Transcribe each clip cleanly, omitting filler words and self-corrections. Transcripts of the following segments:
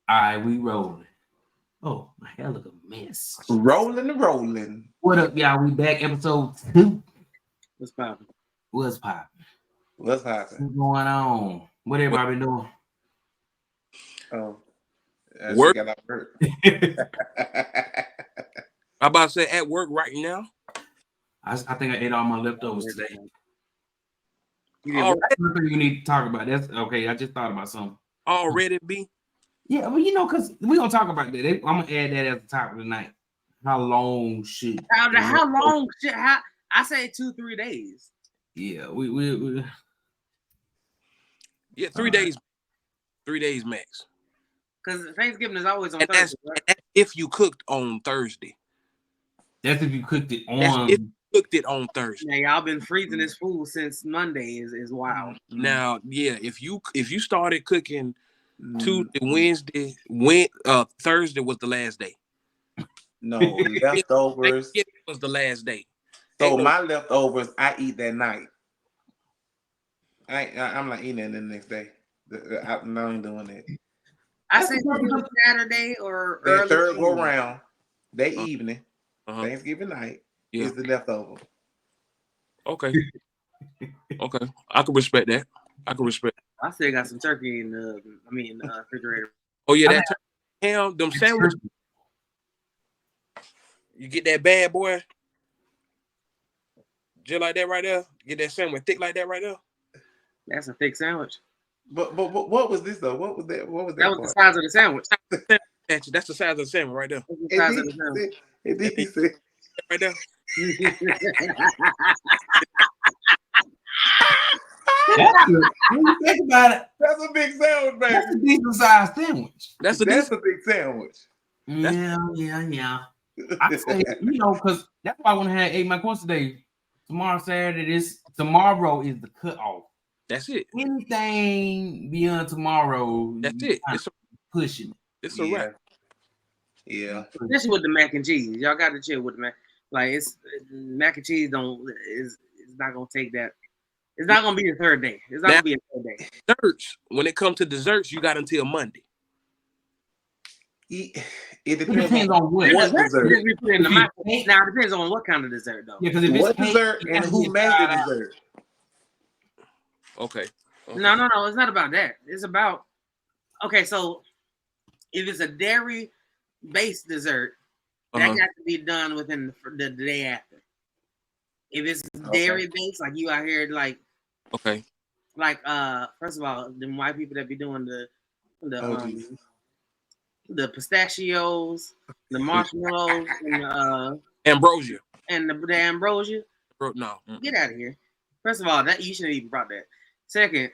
All right, we rolling. Oh, my hair look a mess. Rolling and rolling. What up, y'all? We back, episode 2. What's poppin'? What's poppin'? What's happening? What's going on? What everybody been doing? Oh, Work. she got out work. I'm about to say at work right now. I think I ate all my leftovers today. Already, Nothing you need to talk about. That's okay. I just thought about something. already be. Yeah, but because we're gonna talk about that. I'm gonna add that at the top of the night. How long should How long? Shit, how? I say 2-3 days. Yeah, we Yeah, 3 days. 3 days max. Because Thanksgiving is always on And Thursday, right? that's if you cooked on Thursday. that's if you cooked it That's on. if you cooked it on Thursday. Now y'all been freezing this food since Monday is wild. Now, yeah, if you started cooking Tuesday, Wednesday, Thursday was the last day. No, leftovers. Thanksgiving was the last day. So my leftovers, I eat that night. I'm not eating it the next day. I'm not doing that. I say Saturday or That early third go evening. round, that evening, Uh-huh. Thanksgiving night, Yeah. is the leftover. Okay. Okay. I can respect that. I still got some turkey in the refrigerator. Oh yeah, that ham, them sandwiches. You get that bad boy, just like that right there. Get that sandwich thick like that right there. That's a thick sandwich. But what was this though? What was that? What was that? That was the size of the sandwich. That's the size of the sandwich right there. That's the size of the sandwich. He said, Right there. When you think about it, that's a big sandwich, that's a baby. decent sized sandwich. That's a That's decent. a big sandwich. Yeah. I say, because that's why I want to have 8 my course today. Tomorrow, Saturday. Tomorrow is the cutoff. That's it. Anything beyond tomorrow, That's you it. It's pushing it. it's a wrap. Yeah. Especially with the mac and cheese. Y'all got to chill with the mac. Like it's mac and cheese is not gonna take that. It's not gonna be the third day. It's not gonna be a third day. Desserts. When it comes to desserts, you got until Monday. It It depends depends on what. What dessert? Now it depends on what kind of dessert though. Yeah, because if what it's cake, dessert it and gotta who be made the fried out. dessert. Okay. No. It's not about that. It's about so if it's a dairy-based dessert, that got to be done within the day after. If it's dairy-based, like you out here, Okay. First of all, them white people that be doing the pistachios, the marshmallows, and Ambrosia. the ambrosia. No. Get out of here. First of all, that you shouldn't even brought that. Second,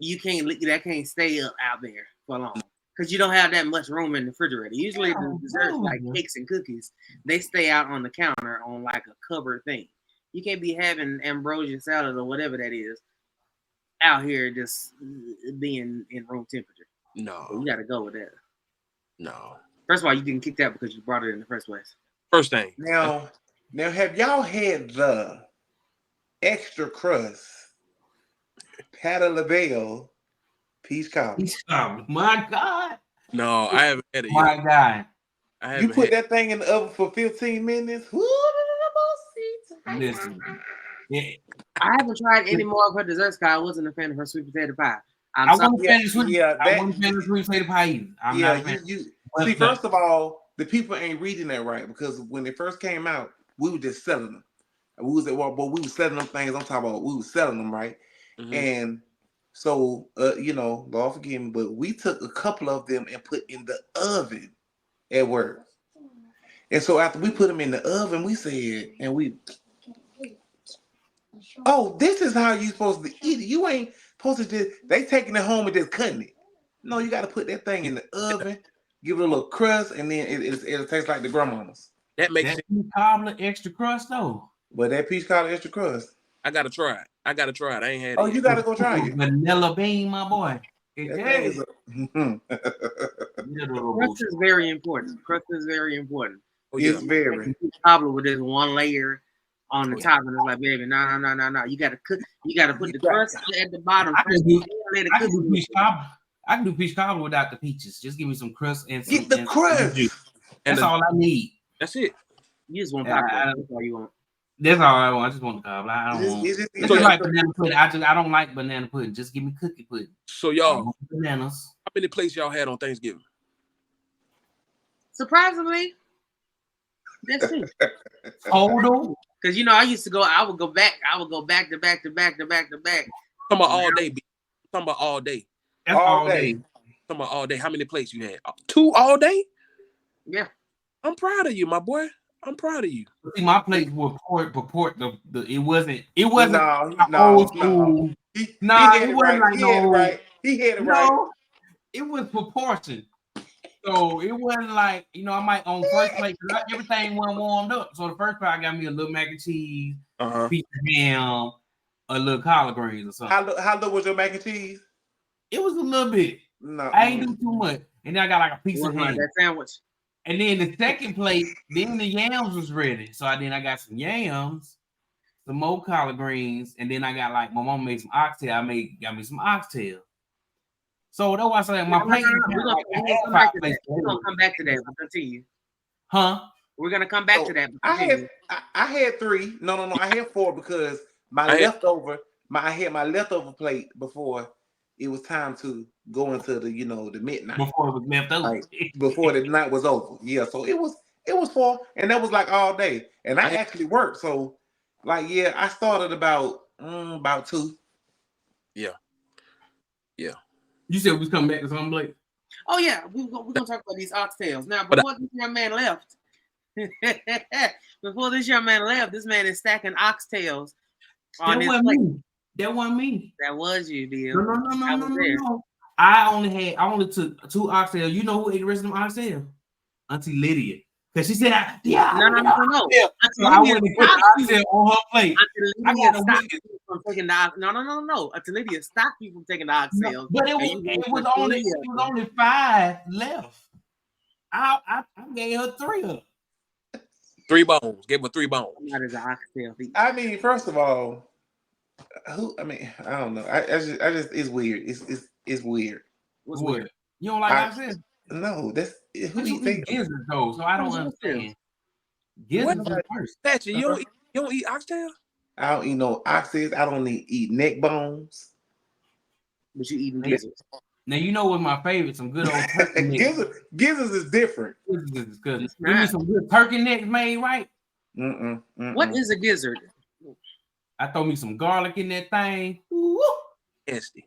that can't stay up out there for long because you don't have that much room in the refrigerator. Usually, the desserts like cakes and cookies, they stay out on the counter on like a covered thing. You can't be having ambrosia salad or whatever that is out here just being in room temperature. No. So you got to go with that. No. First of all, you didn't kick that because you brought it in the first place. First thing. Now, have y'all had the extra crust Patti LaBelle peach cobbler? My God. No, I haven't had it My yet. God. I You haven't put had that thing in the oven for 15 minutes. Listen. Yeah, I haven't tried any more of her desserts because I wasn't a fan of her sweet potato pie. I wasn't a fan of sweet. Yeah, I wasn't a fan of sweet potato pie either. I'm not a fan. See, first of all, the people ain't reading that right because when they first came out, we were just selling them. We was at Walmart, we were selling them things. I'm talking about we were selling them, right? Mm-hmm. And so, Lord forgive me, but we took a couple of them and put in the oven at work. And so after we put them in the oven, we said, oh, this is how you supposed to eat it. You ain't supposed to just, they taking it home and just cutting it. No, you got to put that thing in the oven, give it a little crust, and then it'll taste like the grandmama's. That makes that sense. peach cobbler extra crust though. But that peach cobbler extra crust. I gotta try it. I ain't had it. Oh, yet. you got to go try it. Vanilla bean, my boy. That thing is Crust is very important. Oh, yeah. It's very. Cobbler with this one layer on the top, and it's like, baby, no. You gotta cook. You gotta put the crust at the bottom. I could do peach cobbler. I can do peach cobbler without the peaches. Just give me some crust and some, Get the and crust. juice. And That's all I need. that's it. You just want Yeah, tacos. That's all you want. That's all I want. I just want the cobbler. I don't want. It's It's just like banana pudding. I don't like banana pudding. Just give me cookie pudding. So I y'all, want bananas. how many plates y'all had on Thanksgiving? Surprisingly, that's true. Total. Because you know, I used to go. I would go back to back to back to back to back. Talking about all day. B. Talking about all day. That's all day. Talking about all day. How many plates you had? 2 all day? Yeah. I'm proud of you, my boy. I'm proud of you. See, my plates were purport the it wasn't no, old school. He Nah, had it it wasn't right. like He had it no. right. He had it right. No, it was proportion. So it wasn't like, I might on first plate, everything wasn't warmed up. So the first plate, I got me a little mac and cheese, piece of ham, a little collard greens or something. How little was your mac and cheese? It was a little bit. No, I ain't do too much. And then I got like a piece of ham. That sandwich. And then the second plate, then the yams was ready. So I got some yams, some more collard greens, and then I got like my mom made some oxtail. Got me some oxtail. So that's why I said my plate. We're gonna come back to that. I'll continue. Huh? We're gonna come back to that. I had 3. No. I had 4 because I had my leftover plate before it was time to go into the the midnight. Before it was left over. Like, before the night was over. Yeah, so it was 4, and that was like all day. And I actually worked. So I started about 2. Yeah. You said we was coming back to something, Blake? Oh yeah, we're gonna talk about these oxtails. Now, before this young man left, this man is stacking oxtails on his plate. That wasn't me. That was you, dear. No. I only took 2 oxtails. You know who ate the rest of them oxtails? Auntie Lydia. Because she said, No. Yeah. So I wouldn't put the oxtail on her plate. I got a witness from taking the no. Auntie Lydia stopped you from taking the oxtails. But it was only 5 left. I gave her 3 of them. 3 bones. Gave her 3 bones. That is an oxtail. I mean, first of all, I don't know. I just it's weird. It's weird. What's weird? You don't like oxtail? No, that's who you eat gizzards though, so I don't understand. Gizzards are first. Thatcher, you don't eat oxtail? I don't eat no oxtails. I don't eat neck bones. But you eating gizzards. Now you know what my favorite, some good old turkey necks. Gizzards is different. Gizzards is good. Give me some good turkey necks made right. What is a gizzard? I throw me some garlic in that thing. Nasty.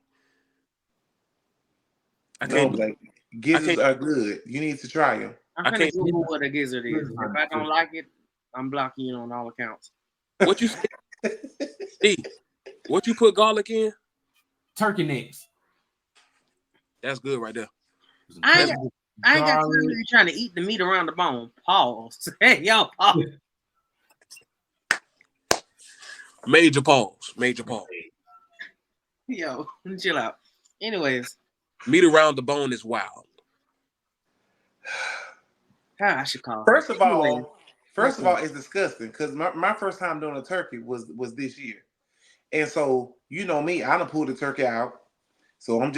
Gizzards are good. You need to try them. I'm gonna Google what a gizzard is. If I don't like it, I'm blocking you on all accounts. What you say? What you put garlic in? Turkey necks. That's good right there. I ain't got time to be trying to eat the meat around the bone. Pause. Hey, yo, pause. Major pause. Yo, chill out. Anyways. Meat around the bone is wild. I should call. First of all, it's disgusting because my first time doing a turkey was this year. And so, you know me, I done pulled the turkey out. So I'm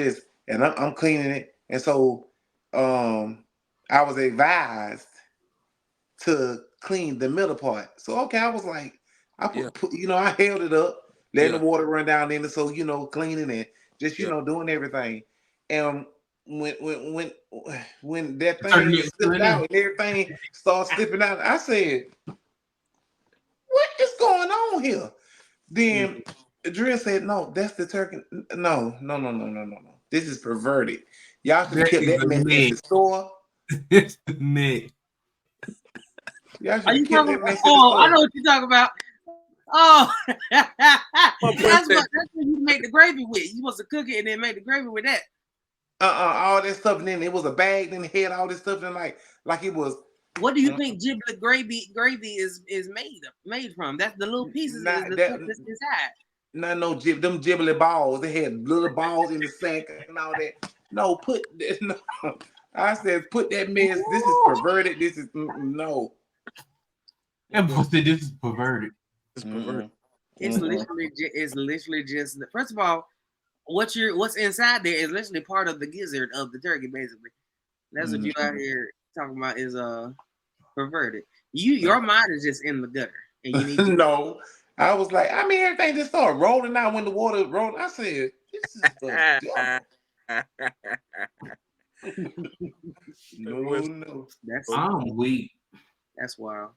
cleaning it. And so I was advised to clean the middle part. So okay, I was like, I held it up, letting the water run down in it. So, cleaning it, just doing everything. And when that thing slipped out and everything started slipping out, I said, "What is going on here?" Then Drill said, "No, that's the turkey. No. This is perverted. Y'all should have kept that man in the store." It's the neck. Are you talking about? Oh, I know what you're talking about. Oh, that's what you make the gravy with. You supposed to cook it and then make the gravy with that. All that stuff, and then it was a bag, then it had all this stuff, and like it was. What do you think giblet gravy is made from? That's the little pieces that's inside. No, them giblet balls. They had little balls in the sack and all that. No, I said, put that mess. This is perverted. This is no. That boy said this is perverted. It's perverted. It's literally just. First of all, what's inside there is literally part of the gizzard of the turkey, basically. That's what you out here talking about is perverted. Your mind is just in the gutter, and you need to No, I was like, I mean, everything just started rolling out when the water rolled. I said, this is the no. That's I'm weak. That's wild.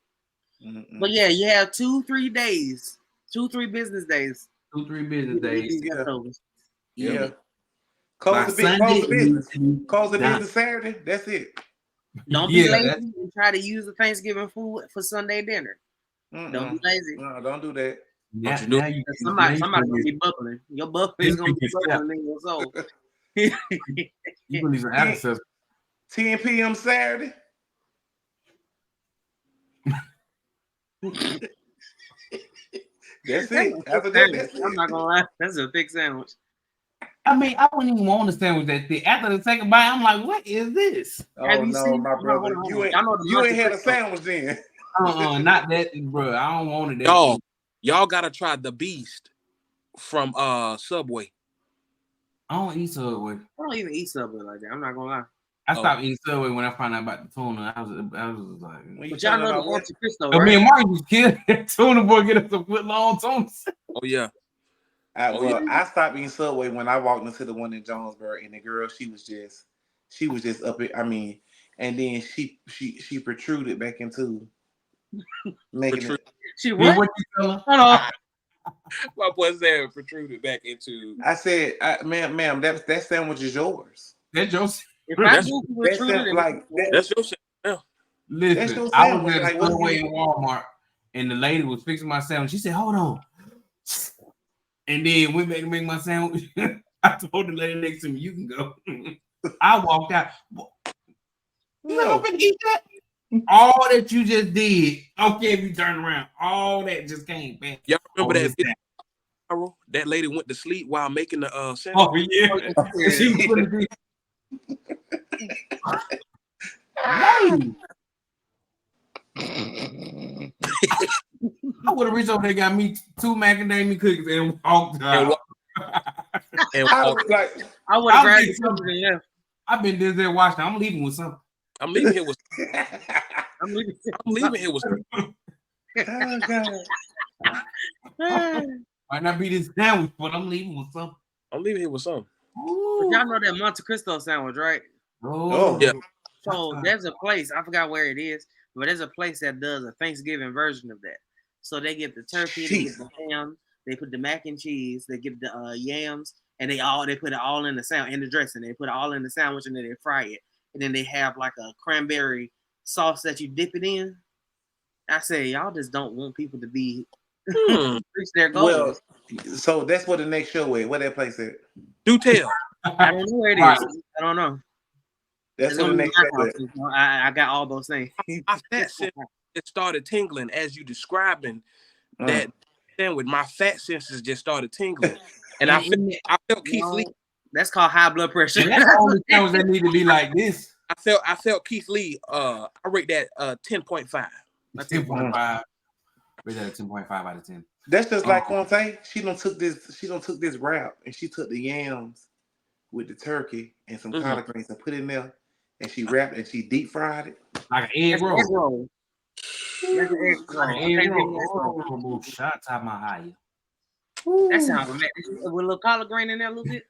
Mm-mm. But yeah, you have 2-3 days, 2-3 business days. 2-3 business days. Yeah. Leftovers. Yeah. By Close the Sunday, business. Close the done. business Saturday. That's it. Don't be lazy and try to use the Thanksgiving food for Sunday dinner. Don't be lazy. No, don't do that. Yeah, Now you somebody gonna be bubbling. Your bubbling is gonna be bubbling in your soul. You can use an access. 10 p.m. Saturday. That's it. After that, that's it. I'm not gonna lie, that's a thick sandwich. I mean, I wouldn't even want to sandwich that thing. After the second bite, I'm like, what is this? Oh no, my brother. You ain't had a sandwich then. Not that, bro. I don't want it. Y'all gotta try the Beast from Subway. I don't eat Subway. I don't even eat Subway like that. I'm not gonna lie. I stopped eating Subway when I found out about the tuna. I was like, but y'all know the Monte Cristo, right? Me and Mark just killed tuna boy. Get us a foot long tuna. Oh yeah. I stopped eating Subway when I walked into the one in Jonesboro, and the girl, she was just up it. I mean, and then she protruded back into making it. She what? What you tell her? Hold on. My boy said protruded back into. I said, ma'am, that sandwich is yours. That's your. That's your sandwich. Listen, I was at a Subway in Walmart, and the lady was fixing my sandwich. She said, "Hold on," and then went back to make my sandwich. I told the lady next to me, "You can go." I walked out. No, eat that. All that you just did. Okay, if you turn around, all that just came back. Y'all remember that video? That lady went to sleep while making the sandwich. Oh yeah, she was putting the. I would have reached over there, got me 2 macadamia cookies, and walked out. I was like, I would have grabbed something. Yeah, I've been there watching. I'm leaving with something. I'm leaving here with. I'm leaving here with. Oh God. Might not be this sandwich, but I'm leaving with something. I'm leaving here with something. Y'all know that Monte Cristo sandwich, right? Oh yeah. So there's a place, I forgot where it is, but there's a place that does a Thanksgiving version of that. So they get the turkey, they get the ham, they put the mac and cheese, they get the yams, and they put it all in the sandwich, in the dressing. They put it all in the sandwich and then they fry it. And then they have like a cranberry sauce that you dip it in. I say y'all just don't want people to be reach their goals. Well, so that's what the next show is. What that place is? Do tell. I don't know where it is. I don't know. That's what the next show is. I got all those things. My fat sense it started tingling as you describing that sandwich. My fat senses just started tingling, and I felt Keith Lee. That's called high blood pressure. That's all the sandwich that need to be like this. I felt Keith Lee. I rate that 10.5. 10.5. Rate that 10.5 out of 10. That's just like Conte. She don't took this wrap and she took the yams with the turkey and some collard greens and put it in there, and she wrapped and she deep fried it like an egg roll. That's an egg roll. Shout out my high. That sounds with a little collard green in there a little bit.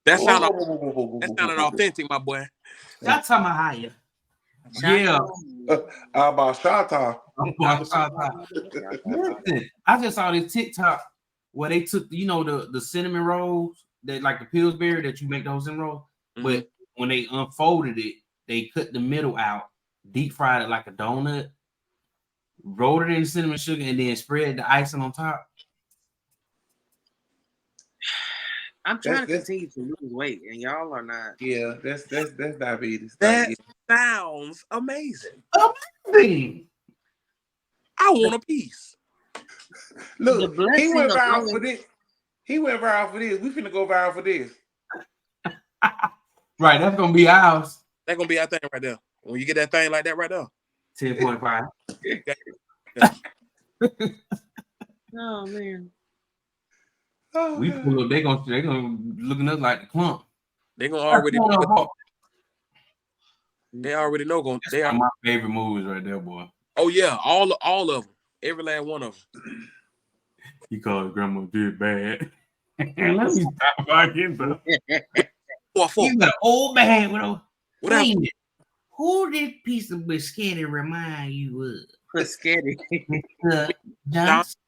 That sounded authentic, my boy. Shout out my high. Yeah. About Shata. Listen, I just saw this TikTok where they took, the cinnamon rolls that like the Pillsbury that you make those in rolls, but when they unfolded it, they cut the middle out, deep fried it like a donut, rolled it in cinnamon sugar, and then spread the icing on top. I'm trying to continue to lose weight, and y'all are not. Yeah, that's diabetes. That sounds amazing. Amazing. I want a piece. Look, he went viral for this. We finna go viral for this. Right, that's gonna be ours. That's gonna be our thing right there. When you get that thing like that right there. 10.5. Oh man. Oh, We God. pull up, they gonna looking at us like the clump. They gonna already. That's They already know. one of my favorite movies right there, boy. Oh yeah, all of them, every last one of them. He called his grandma did bad. Let me stop fucking, bro. You got an old man with a wait a minute. Who did piece of biscuit remind you of? Biscotti. Johnson.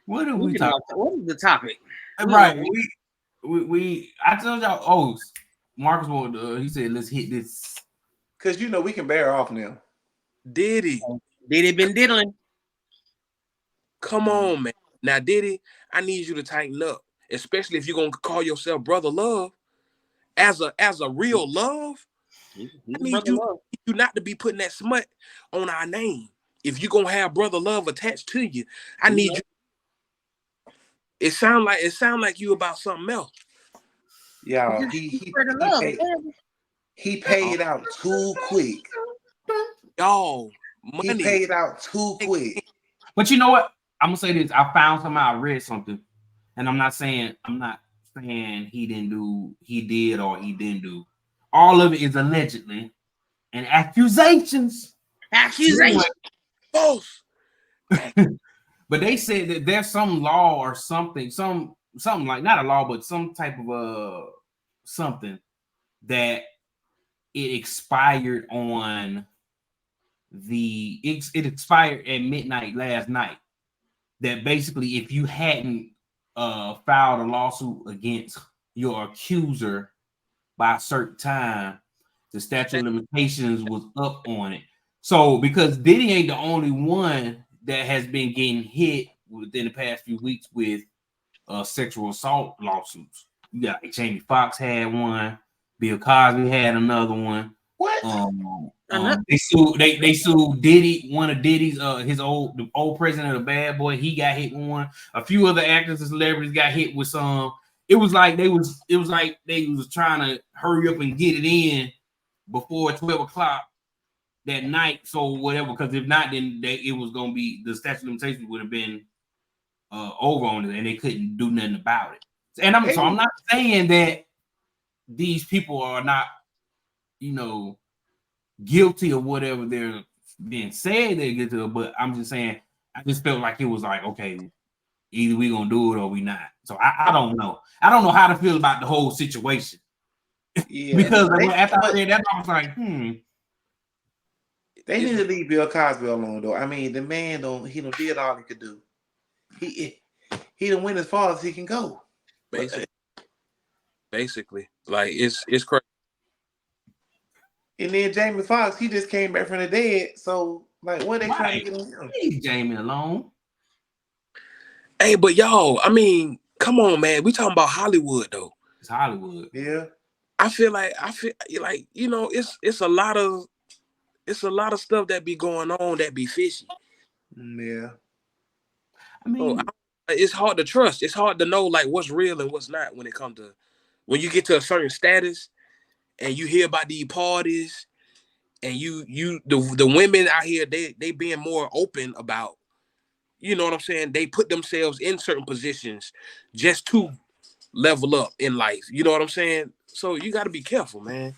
What are we talking? What is the topic? Right. We I told y'all. Oh, Marcus wanted. He said, "Let's hit this." Because you know we can bear off now. Diddy. Diddy been diddling. Come on, man. Now, Diddy, I need you to tighten up, especially if you're gonna call yourself Brother Love. As a real love, I need you not to be putting that smut on our name. If you're gonna have Brother Love attached to you, I need you. It sound like you about something else. Y'all, he paid out too quick. Y'all, money. He paid out too quick. But you know what? I'm gonna say this. I found something. I read something, and I'm not saying he did or he didn't do. All of it is allegedly and accusations. False. But they said that there's some law or something like not a law, but some type of something that it expired on it expired at midnight last night. That basically, if you hadn't filed a lawsuit against your accuser by a certain time, the statute of limitations was up on it. So because Diddy ain't the only one that has been getting hit within the past few weeks with sexual assault lawsuits. You got like Jamie Foxx had one, Bill Cosby had another one. What? They sued Diddy, one of Diddy's the old president of the Bad Boy. He got hit with one. A few other actors and celebrities got hit with some. It was like they was trying to hurry up and get it in before 12 o'clock that night. So whatever, because if not, then it was gonna be the statute of limitations would have been over on it, and they couldn't do nothing about it. And I'm not saying that these people are not, guilty of whatever they're being said they're guilty of, but I'm just saying I just felt like it was like, okay, either we gonna do it or we not. So I don't know. I don't know how to feel about the whole situation. Yeah, because after I read that, I was like, They need to leave Bill Cosby alone, though. I mean, the man did all he could do. He done went as far as he can go. Basically, like it's crazy. And then Jamie Foxx, he just came back from the dead. So, like, what they trying to get on him? Leave Jamie alone. Hey, but y'all, I mean, come on, man. We talking about Hollywood, though. It's Hollywood. Yeah. I feel like it's a lot of stuff that be going on that be fishy. Yeah. I mean, it's hard to trust. It's hard to know like what's real and what's not when when you get to a certain status and you hear about these parties and the women out here, they being more open about, you know what I'm saying? They put themselves in certain positions just to level up in life. You know what I'm saying? So you got to be careful, man.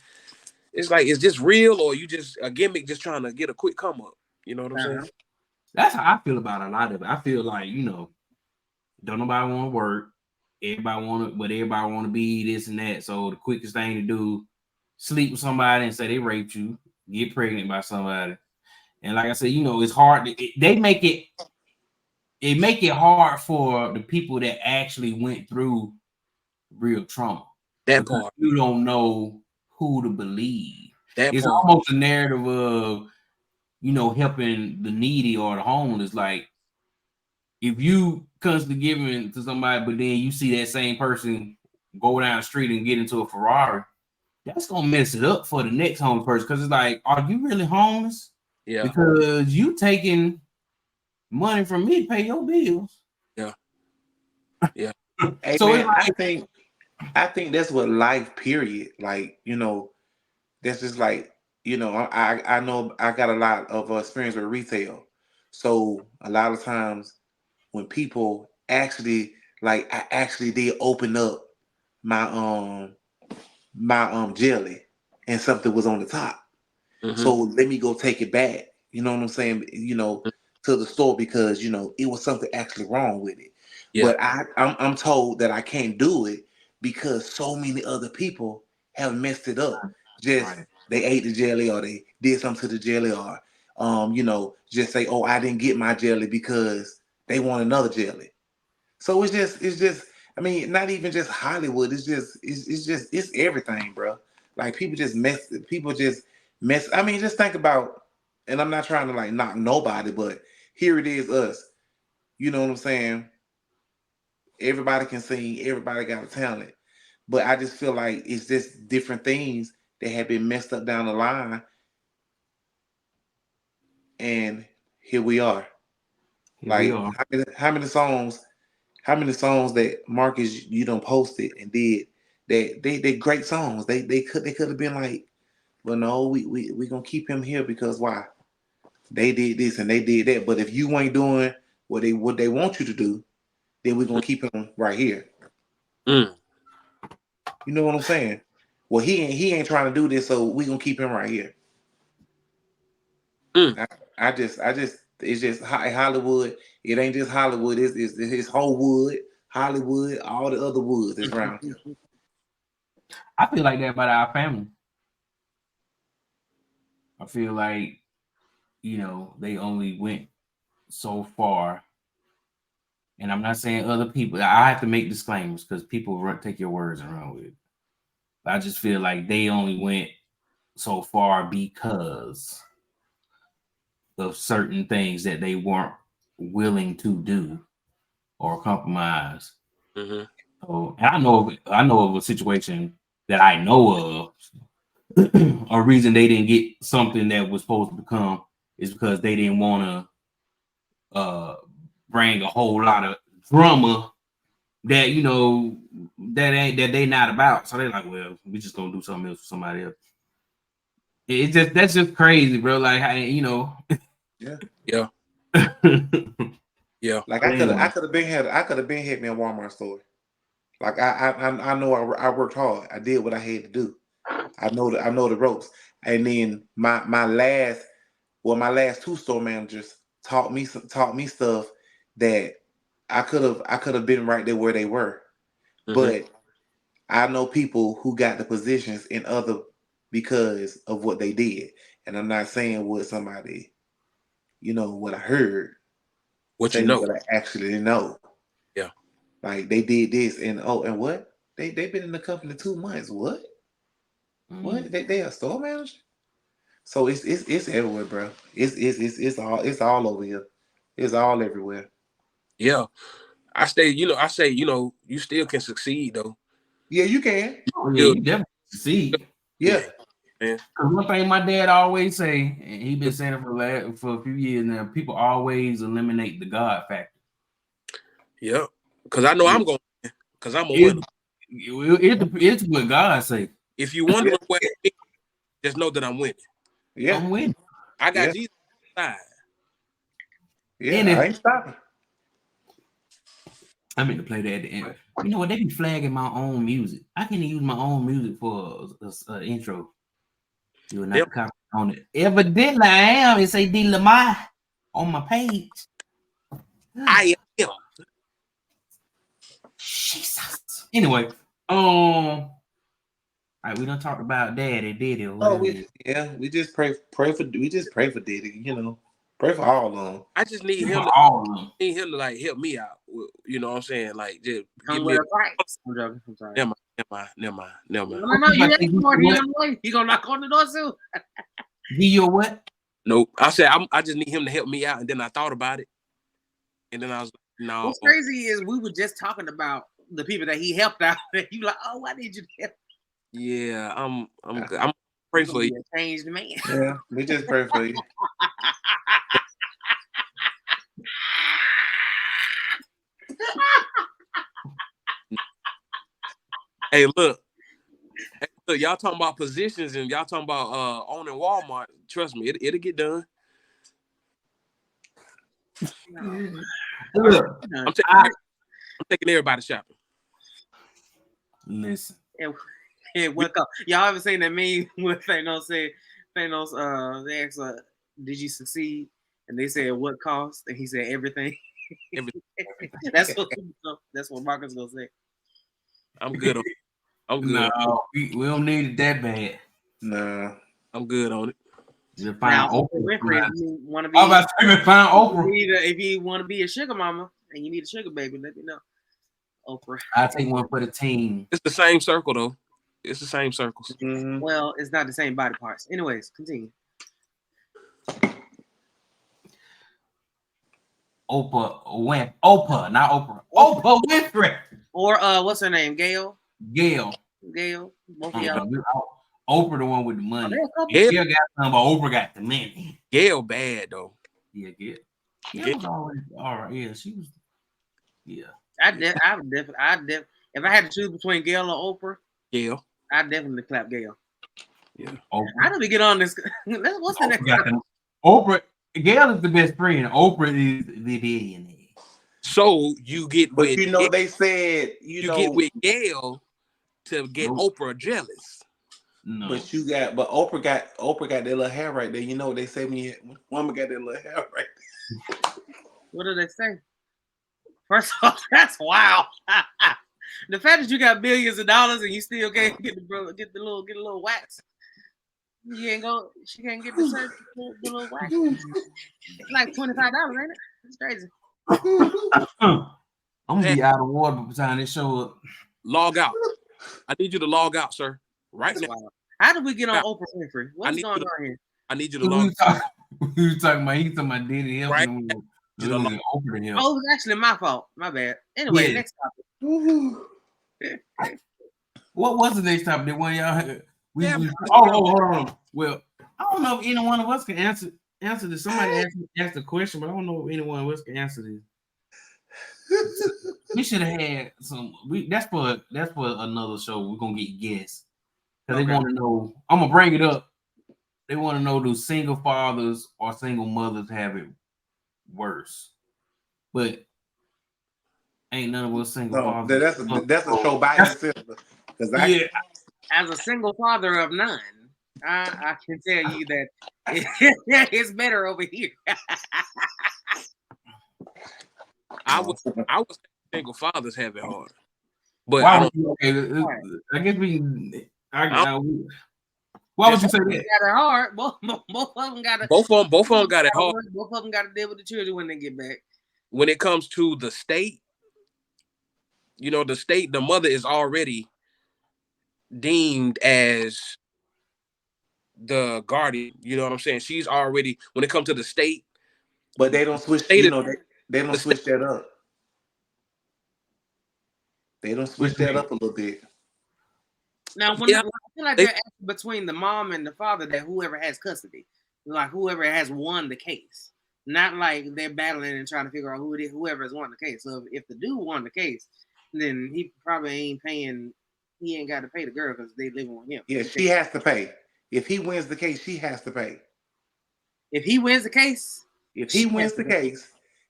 It's like, is this real or you just a gimmick just trying to get a quick come up? You know what I'm saying? That's how I feel about a lot of it. I feel like, don't nobody want to work. Everybody want to be this and that. So the quickest thing to do, sleep with somebody and say they raped you, get pregnant by somebody. And like I said, it's hard. They make it hard for the people that actually went through real trauma. That part. You don't know who to believe. It's part. almost a narrative of, helping the needy or the homeless. Like, if you constantly giving to somebody, but then you see that same person go down the street and get into a Ferrari, that's gonna mess it up for the next homeless person. Because it's like, are you really homeless? Yeah. Because you taking money from me to pay your bills. Yeah. Yeah. Hey, so man, I think that's what life, period. Like, that's just like, I know I got a lot of experience with retail. So a lot of times when people actually like I actually did open up my jelly and something was on the top. Mm-hmm. So let me go take it back. You know what I'm saying? To the store because it was something actually wrong with it. Yeah. But I'm told that I can't do it because so many other people have messed it up. Just Right. they ate the jelly or they did something to the jelly or just say, oh, I didn't get my jelly because they want another jelly. So it's just I mean, not even just Hollywood. It's everything, bro. Like people just mess. I mean, just think about, and I'm not trying to like knock nobody, but here it is, us. You know what I'm saying? Everybody can sing, everybody got a talent. But I just feel like it's just different things that have been messed up down the line, and here we are. Here we Like are. how many songs that Marcus you done posted and did that they great songs. They could have been like, well, no, we gonna keep him here because why? They did this and they did that. But if you ain't doing what they want you to do, then we're gonna keep him right here. Mm. You know what I'm saying? Well, he ain't trying to do this, so we gonna keep him right here. Mm. I just it's just Hollywood. It ain't just Hollywood. It's whole wood, Hollywood, all the other woods is around here. I feel like that about our family. I feel like, they only went so far. And I'm not saying other people. I have to make disclaimers because people take your words and run with it. But I just feel like they only went so far because of certain things that they weren't willing to do or compromise. Mm-hmm. So, and I know of a situation that I know of. A reason they didn't get something that was supposed to become is because they didn't want to bring a whole lot of drama that that they not about. So they're like, well, we just gonna do something else for somebody else. That's just crazy, bro. Like, Yeah. Yeah. Yeah. Like Anyway. I could have been hit me a Walmart store. Like I know I worked hard. I did what I had to do. I know the ropes. And then my last two store managers taught me stuff that I could have been right there where they were. Mm-hmm. But I know people who got the positions in other because of what they did. And I'm not saying what somebody, what I heard, What you saying know? what I actually know. Yeah. Like they did this and and what? They've been in the company 2 months. What? What? They a store manager? So it's everywhere, bro. It's all over here. It's all everywhere. Yeah. I say, you still can succeed though. Yeah, you can. Oh, yeah, Still, you definitely see. Yeah. man. Cause one thing my dad always say, and he been saying it for a few years now, people always eliminate the God factor. Yeah. Because I know I'm going to, because I'm a It, winner. it's what God say. If you wondering where it is, just know that I'm winning. Yeah. I'm winning. I got Yeah. Jesus on my side. Yeah. And I ain't stopping. I mean to play that at the end. You know what? They be flagging my own music. I can use my own music for an intro. You will not Yep. copy on it. Evidently, I am. It say D Lamar on my page. I am. Jesus. Anyway, all right, we done talked about daddy, did it, Oh, whatever it is. we just pray for Diddy, pray for all of them. I just need him For to all of them. like help me out. You know what I'm saying? Like just Come give with me a price. I'm joking. I'm sorry. never mind. No, you have more here on the way. He gonna knock on the door soon. Give you a what? Nope. I said I just need him to help me out, and then I thought about it, and then I was like, no. What's crazy is we were just talking about the people that he helped out. You like, oh, I need you to help. Yeah, I'm pray for you. A changed man. Yeah, we just pray for you. Hey, look, y'all talking about positions and y'all talking about owning Walmart. Trust me, it'll get done. Look, I'm taking everybody shopping. listen. Yeah, what cost? Y'all ever seen that meme where Thanos said, they asked, did you succeed? And they said, what cost? And he said, everything. Everything. that's what Marcus gonna say. I'm good on it. I'm good. No, we don't need it that bad. Nah. I'm good on it. You Now, find Oprah Oprah. Winfrey, if you want to be, I'm about to find Oprah. if you want to be a sugar mama and you need a sugar baby, let me know. Oprah. I'll take one for the team. It's the same circle though. It's the same circles. Mhm. Well, it's not the same body parts. Anyways, continue. Oprah, not Oprah. Oprah Winfrey. Or what's her name? Gail. Gail. Both of y'all. Oprah, the one with the money. Are they a couple? Yeah, Gail got some, but Oprah got the money. Gail bad though. Yeah, Gail. Gail. Gail was always all right. Yeah, she was. Yeah. I would definitely. If I had to choose between Gail or Oprah, Gail. I'd definitely clap Gail. Yeah. How Oprah. do we get on this? What's the next? Oprah. Gail is the best friend. Oprah is the billionaire. So you get But with you know, they said you get with Gail to get Nope. Oprah jealous. No. But Oprah got that little hair right there. You know what they say when woman got that little hair right there. What do they say? First of all, that's wow. The fact that you got billions of dollars and you still can't get the little wax. She can't get the little wax. It's like $25, ain't it? It's crazy. I'm gonna be out of water by the time they show up. Log out. I need you to log out, sir. Right That's now. wild. How did we get on Yeah. Oprah Winfrey? What's going on here? I need you to Who log you talking about? He talking about Diddy helping Right. him with You know, literally Oprah him. Oh, it was actually my fault. My bad. Anyway, Yeah. next topic. What was the next topic? That one y'all had? Yeah. Hold on. Well, I don't know if any one of us can answer this. Somebody asked a question, but I don't know if anyone of us can answer this. We should have had some. That's for another show. We're gonna get guests because they want to know. I'm gonna bring it up. They want to know, do single fathers or single mothers have it worse? But ain't none of us single fathers. That's a show by itself. Yeah. As a single father of 9, I can tell you that it's better over here. I was single fathers have it hard. But Why would you, I guess why would you say that? Got it hard. Both of them got it. Both of them got it hard. Both of them got to deal with the children when they get back. When it comes to the state, the mother is already deemed as the guardian. You know what I'm saying? She's already, when it comes to the state. But they don't switch, they don't switch that up. They don't switch that up a little bit. Now, I feel like they're between the mom and the father, that whoever has custody, like whoever has won the case, not like they're battling and trying to figure out who it is, whoever has won the case. So if the dude won the case, then he probably ain't paying. He ain't got to pay the girl because they living with him. Yeah, she has to pay. If he wins the case, she has to pay. If he wins the case,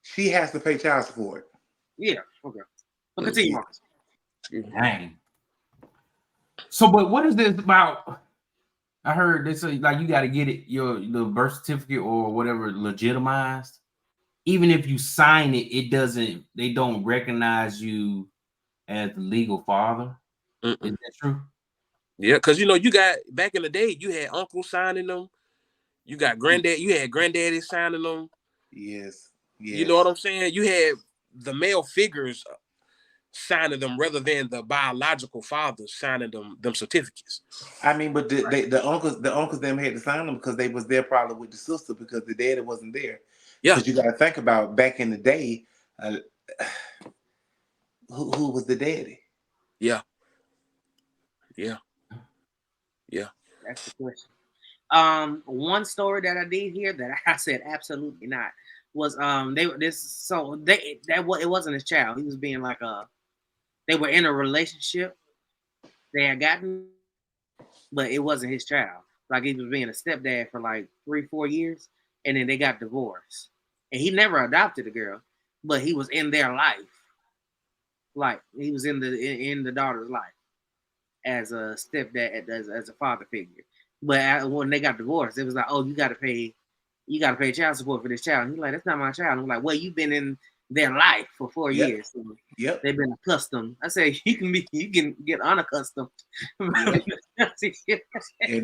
she has to pay child support. Yeah. Okay. But continue, Marcus. Dang. So, but what is this about? I heard they say like you got to get the birth certificate or whatever legitimized. Even if you sign it, they don't recognize you as the legal father. Is that true? Yeah, because you got back in the day, you had uncles signing them. You got granddaddy signing them. Yes. You know what I'm saying? You had the male figures signing them rather than the biological fathers signing them certificates. I mean, but the uncles them had to sign them because they was there probably with the sister because the daddy wasn't there. Yeah. Because you got to think about back in the day, who was the daddy? Yeah. That's the question. One story that I did hear that I said absolutely not was it wasn't his child. He was being like they were in a relationship they had gotten, but it wasn't his child. Like he was being a stepdad for like 3-4 years, and then they got divorced. and he never adopted a girl, but he was in their life. Like he was in the daughter's life as a stepdad, as a father figure. But when they got divorced, it was like, oh, you got to pay child support for this child. And he's like, that's not my child. I'm like, well, you've been in their life for 4 years. So Yep. they've been accustomed. I say you can get unaccustomed. And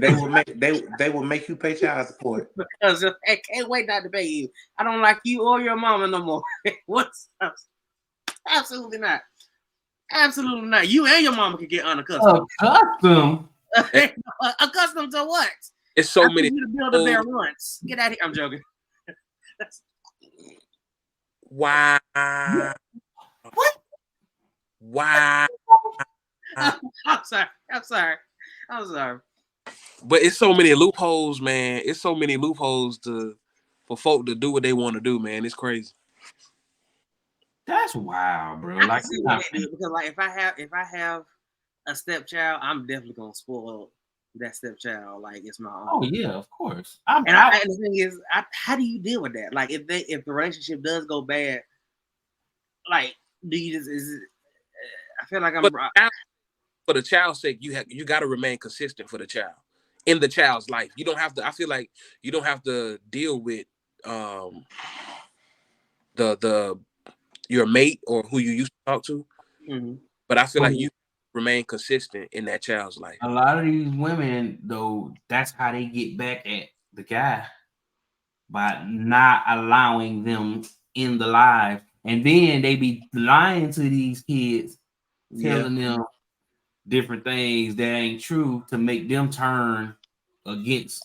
they will make you pay child support. Because I can't wait not to pay you. I don't like you or your mama no more. What's up? Absolutely not. Absolutely not. You and your mama can get unaccustomed. Accustomed. Accustomed to what? It's so I many. You to build a bear once. Get out of here. I'm joking. Wow. What? Wow. I'm sorry. But it's so many loopholes, man. It's so many loopholes for folk to do what they want to do, man. It's crazy. That's wild, bro. I Like, can see what they do, because like if I have a stepchild, I'm definitely gonna spoil that stepchild like it's my own. oh yeah, of course. And the thing is, how do you deal with that? Like if the relationship does go bad, like do you just I feel like I'm for the child's sake, you got to remain consistent for the child in the child's life. You don't have to. I feel like you don't have to deal with your mate or who you used to talk to. Mm-hmm. But I feel like you remain consistent in that child's life. A lot of these women, though, that's how they get back at the guy, by not allowing them in the life, and then they be lying to these kids, telling them different things that ain't true to make them turn against,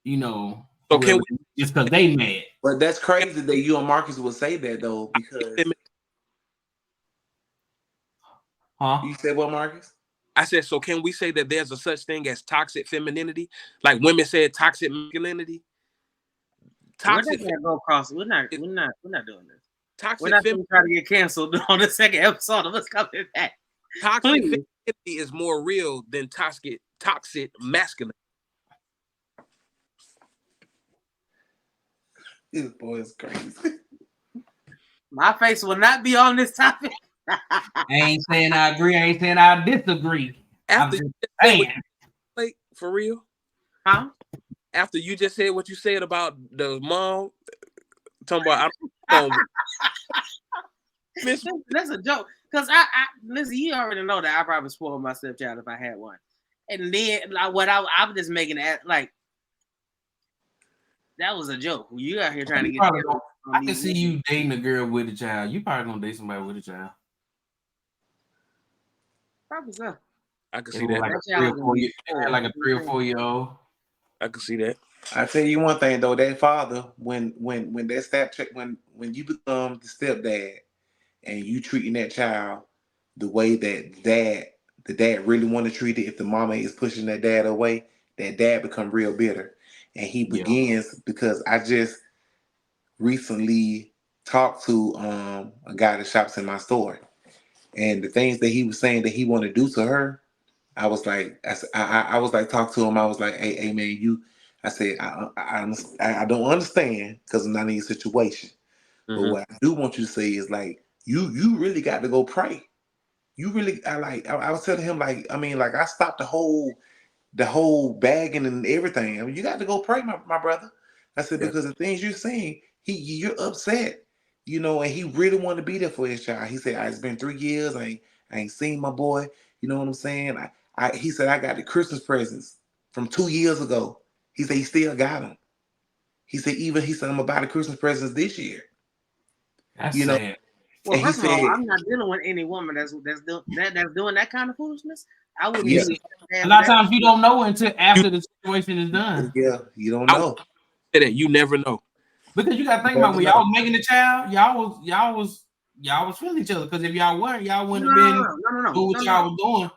So can we, just because they mad. But that's crazy that you and Marcus would say that though, because you said what, Marcus? I said, so can we say that there's a such thing as toxic femininity? Like women said toxic masculinity? Toxic. We're not gonna go across. We're not doing this. Toxic. We're not going to try to get canceled on the second episode of us coming back. Toxic femininity is more real than toxic masculinity. This boy is crazy. My face will not be on this topic. I ain't saying I agree. I ain't saying I disagree. After you just like, for real? Huh? After you just said what you said about the mom, talking about I don't That's a joke. Because I listen, you already know that I probably spoiled my stepchild if I had one. And then like I'm just making that like that was a joke. You out here trying to get I can see you dating a girl with a child. You probably gonna date somebody with a child. Probably so. I can see that. Like a 3 or 4 year old. I can see that. I tell you one thing though, that father, when you become the stepdad and you treating that child the way that the dad really want to treat it, if the mama is pushing that dad away, that dad become real bitter. And he begins, because I just recently talked to a guy that shops in my store, and the things that he was saying that he want to do to her, I was like, I was like, talk to him. I was like, hey man, I said, I don't understand because I'm not in your situation. Mm-hmm. But what I do want you to say is like, you really got to go pray. You really, I was telling him like, I stopped the whole bagging and everything. I mean, you got to go pray, my brother. I said, because the things you're saying, you're upset, and he really wanted to be there for his child. He said, it's been 3 years. I ain't seen my boy. You know what I'm saying? He said, I got the Christmas presents from 2 years ago. He said, he still got them. He said, I'm about the Christmas presents this year. That's sad. Well, first of all, I'm not dealing with any woman that's doing that kind of foolishness. I wouldn't. Yeah. A lot of times you don't know until after the situation is done. Yeah, you don't know. That you never know. Because you got to think about when y'all making a child, y'all was feeling each other. Because if y'all weren't, y'all wouldn't have been doing what y'all was doing.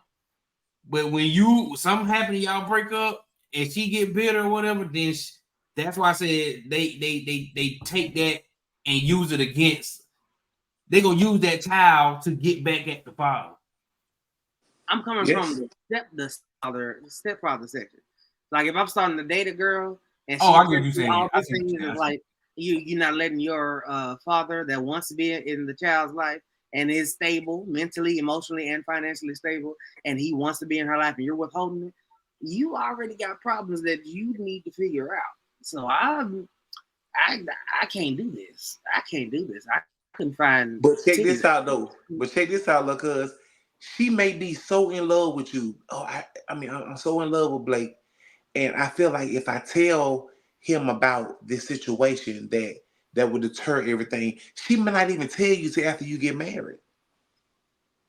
But when something happened, y'all break up, and she get bitter or whatever, then that's why I said they take that and use it against. They're gonna use that child to get back at the father. I'm coming from the stepfather section. Like if I'm starting to date a girl and I get you saying. all these things is like You're not letting your father that wants to be in the child's life and is stable mentally, emotionally, and financially stable, and he wants to be in her life, and you're withholding it. You already got problems that you need to figure out. So I can't do this. I can't do this. I couldn't find. But check this out though. But check this out, look, cuz she may be so in love with you. Oh, I mean, I'm so in love with Blake, and I feel like if I tell him about this situation, that would deter everything. She may not even tell you till after you get married.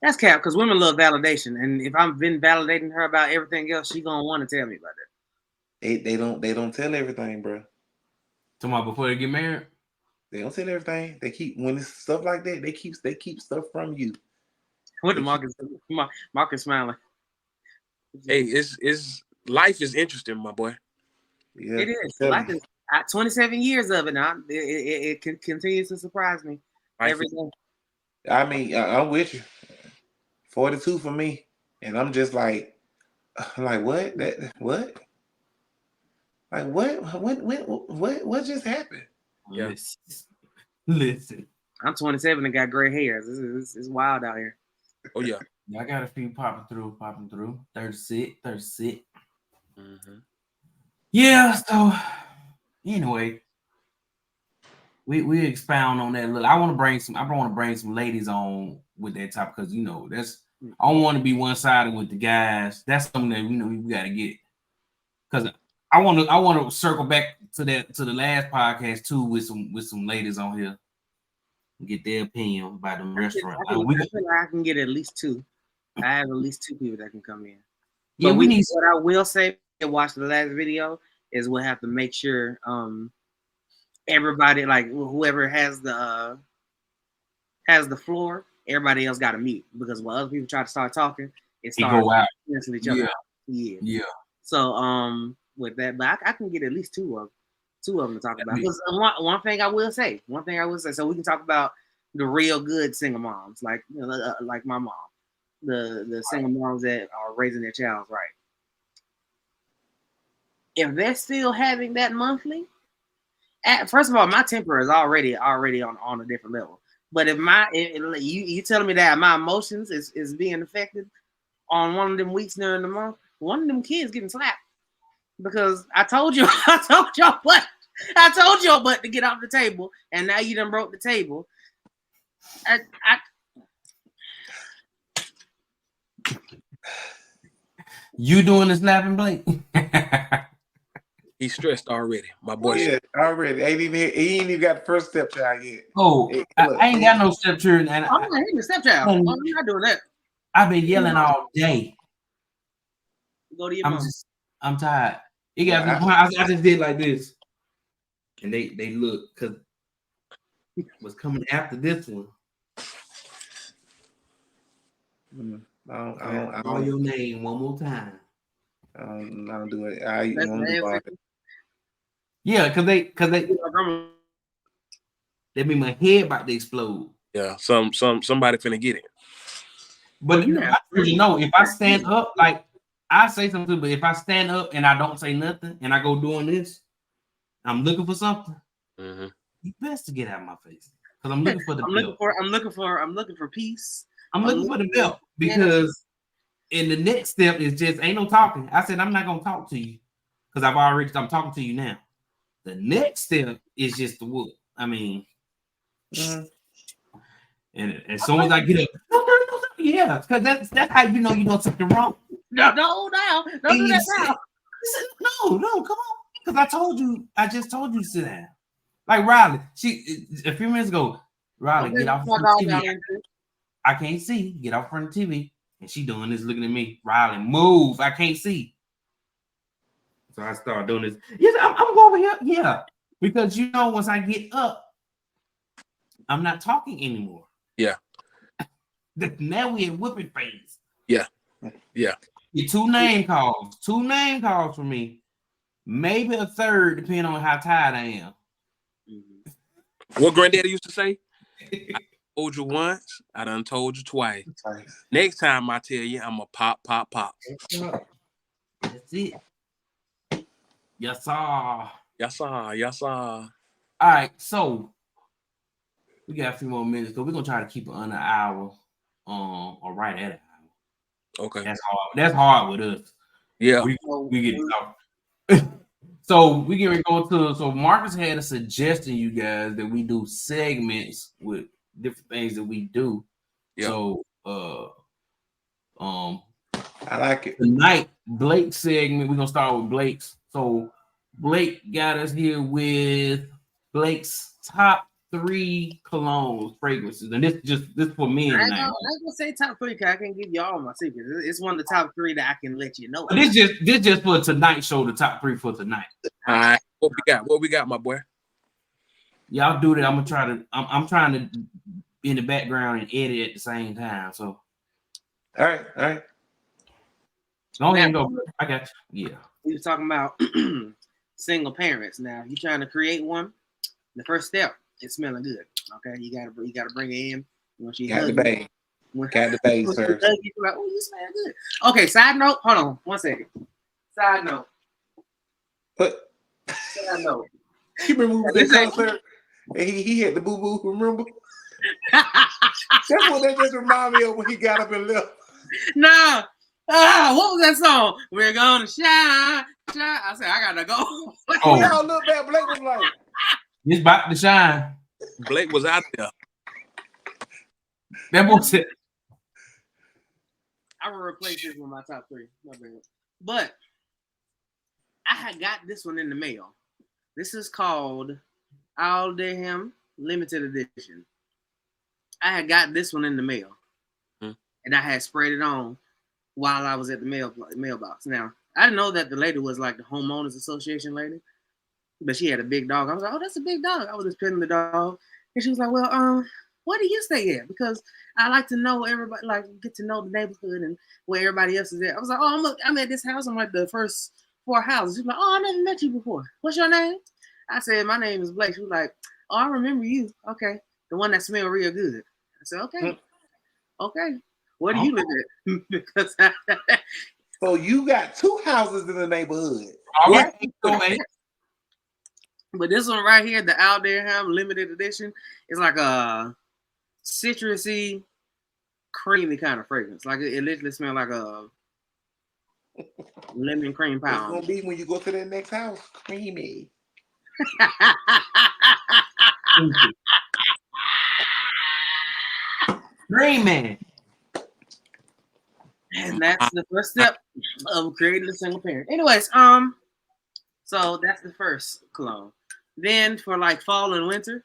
That's cap, because women love validation, and if I've been validating her about everything else, she gonna want to tell me about that. They don't tell everything, bro. Tomorrow before they get married. They don't tell everything. They keep when it's stuff like that. They keep stuff from you. What the Marcus smiling? Hey, it's life is interesting, my boy. Yeah, It is. Life is 27 years of it now. It continues to surprise me every day. I mean, I'm with you. 42 for me, and I'm just like what? What? Like what just happened? Yeah. Listen. I'm 27 and got gray hairs. It's wild out here. Oh yeah. I got a few popping through. 36. Mm-hmm. Yeah, so anyway, we expound on that a little. I want to bring some ladies on with that topic because I don't want to be one-sided with the guys. That's something that we got to get. Because I want to circle back to the last podcast too with some ladies on here and get their opinion about the restaurant. I feel like I can get at least two. I have at least two people that can come in. Yeah, but what I will say, watch the last video, is we'll have to make sure everybody, like whoever has the floor, everybody else got to mute, because when other people try to start talking, it starts canceling each other. Yeah. So with that, but I can get at least two of them to talk about. Because one thing I will say, so we can talk about the real good single moms, like like my mom, the single moms that are raising their child right. If they're still having that monthly, first of all, my temper is already on a different level. But if you telling me that my emotions is being affected on one of them weeks during the month, one of them kids getting slapped because I told your butt to get off the table, and now you done broke the table. You doing the snapping, Blake? He's stressed already, my boy. Yeah, already. He ain't even got the first stepchild yet. Oh, I ain't got no stepchild. And I'm not the stepchild. I'm not doing that. I've been yelling all day. Go to your mom. I'm tired. You got I just did like this, and they look because what's coming after this one. I don't call your name one more time. I don't do it. Yeah, because they mean my head about to explode. Yeah, somebody finna get it. But I really know if I stand up, like I say something, but if I stand up and I don't say nothing and I go doing this, I'm looking for something. Mm-hmm. You best to get out of my face because I'm looking for the belt. I'm looking for peace. I'm looking for the belt because in the next step is just ain't no talking. I said I'm not gonna talk to you because I'm talking to you now. The next step is just the whoop. I mean, and as soon as I get up, yeah, because that's how you know you're doing something wrong. No, don't do that now. No, come on, because I just told you to sit down. Like Riley, a few minutes ago, Riley, get off front of the TV. I can't see. Get off front of the TV, and she doing this, looking at me. Riley, move. I can't see. So I start doing this. Yes, I'm going over here. Yeah, because once I get up, I'm not talking anymore. Yeah. Now we at whipping phase. Yeah. Get two name calls for me. Maybe a third, depending on how tired I am. What Granddaddy used to say? I told you once, I done told you twice. Next time I tell you, I'm a pop. That's it. Yes, sir. Yes, sir. All right, so we got a few more minutes, so we're gonna try to keep it under an hour, or right at an hour. Okay. That's hard. That's hard with us. Yeah. We get it out. So we get ready to go to. So Marcus had a suggestion, you guys, that we do segments with different things that we do. Yeah. So I like it. tonight, Blake's segment. We're gonna start with Blake's. So Blake got us here with Blake's top 3 colognes, fragrances, and this for me I ain't tonight. gonna say top 3 because I can give you all my secrets. It's one of the top 3 that I can let you know. But this just for tonight's show. The top 3 for tonight. All right. What we got, my boy? Y'all do that. I'm trying to be in the background and edit at the same time. So All right. don't even go. I got you. Yeah. We was talking about single parents. Now, if you're trying to create one, the first step is smelling good. Okay, you gotta bring it in. Once you Got the hug bag. you, Got the bag, once you sir. hug you like, oh, you smell good. Okay, side note. Hold on, 1 second. Side note. But Side note. you remember the concert? And he had the boo boo. Remember? That's what that just reminded me of when he got up and left. Nah. What was that song? We're gonna shine. I said, I gotta go. Oh, Y'all look back. Blake was like, it's about to shine. Blake was out there. That boy said, I will replace this with my top 3. My bad. But I had got this one in the mail. This is called Aldeham Limited Edition. I had got this one in the mail, and I had sprayed it on while I was at the mailbox. Now, I didn't know that the lady was like the homeowners association lady, but she had a big dog. I was like, oh, that's a big dog. I was just petting the dog, and she was like, well, where do you stay at? Because I like to know everybody, like get to know the neighborhood and where everybody else is at. I was like, oh, I'm at this house. I'm like the first 4 houses. She's like, oh, I never met you before. What's your name? I said, my name is Blake. She was like, oh, I remember you. Okay, the one that smelled real good. I said, okay. Where do you live at? Because so you got 2 houses in the neighborhood. all right. But this one right here, the Aldeham Limited Edition, is like a citrusy, creamy kind of fragrance. Like it literally smells like a lemon cream It's pie. gonna be when you go to that next house, creamy. Green Man. And that's the first step of creating a single parent. Anyways, so that's the first cologne. Then for like fall and winter,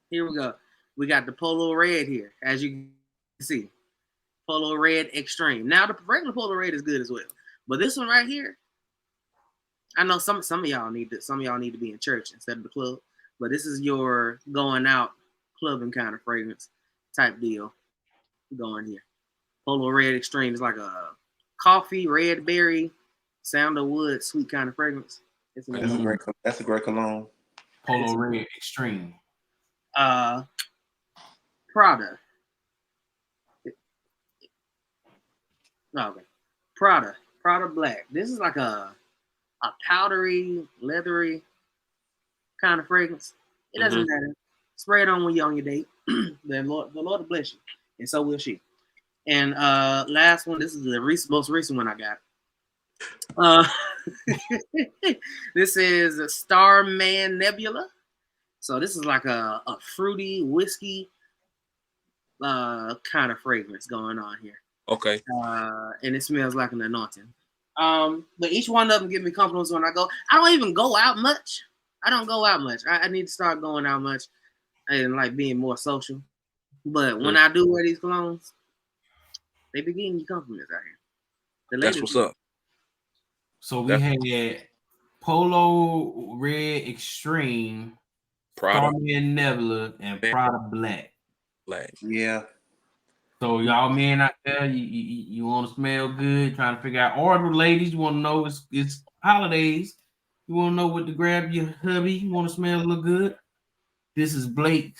here we go. We got the Polo Red here, as you can see. Polo Red Extreme. Now the regular Polo Red is good as well, but this one right here, I know some of y'all need to be in church instead of the club, but this is your going out clubbing kind of fragrance type deal going here. Polo Red Extreme is like a coffee, red berry, sandalwood, sweet kind of fragrance. It's amazing. That's a great cologne. Polo Red Extreme. Prada. Okay. Prada Black. This is like a powdery, leathery kind of fragrance. It doesn't matter. Spray it on when you're on your date. The Lord will bless you, and so will she. And last one. This is the most recent one I got. This is a Starman Nebula. So this is like a fruity whiskey kind of fragrance going on here. Okay. And it smells like an anointing. But each one of them give me compliments when I go. I don't even go out much. I need to start going out much and like being more social. But when I do wear these colognes, they be giving you compliments out here. That's what's up. So we had Polo Red Extreme, Prada Starman Nebula, and Prada Black. Yeah. So y'all men out there, you want to smell good, trying to figure out, or the ladies, you want to know it's holidays. You want to know what to grab your hubby. You want to smell look good. This is Blake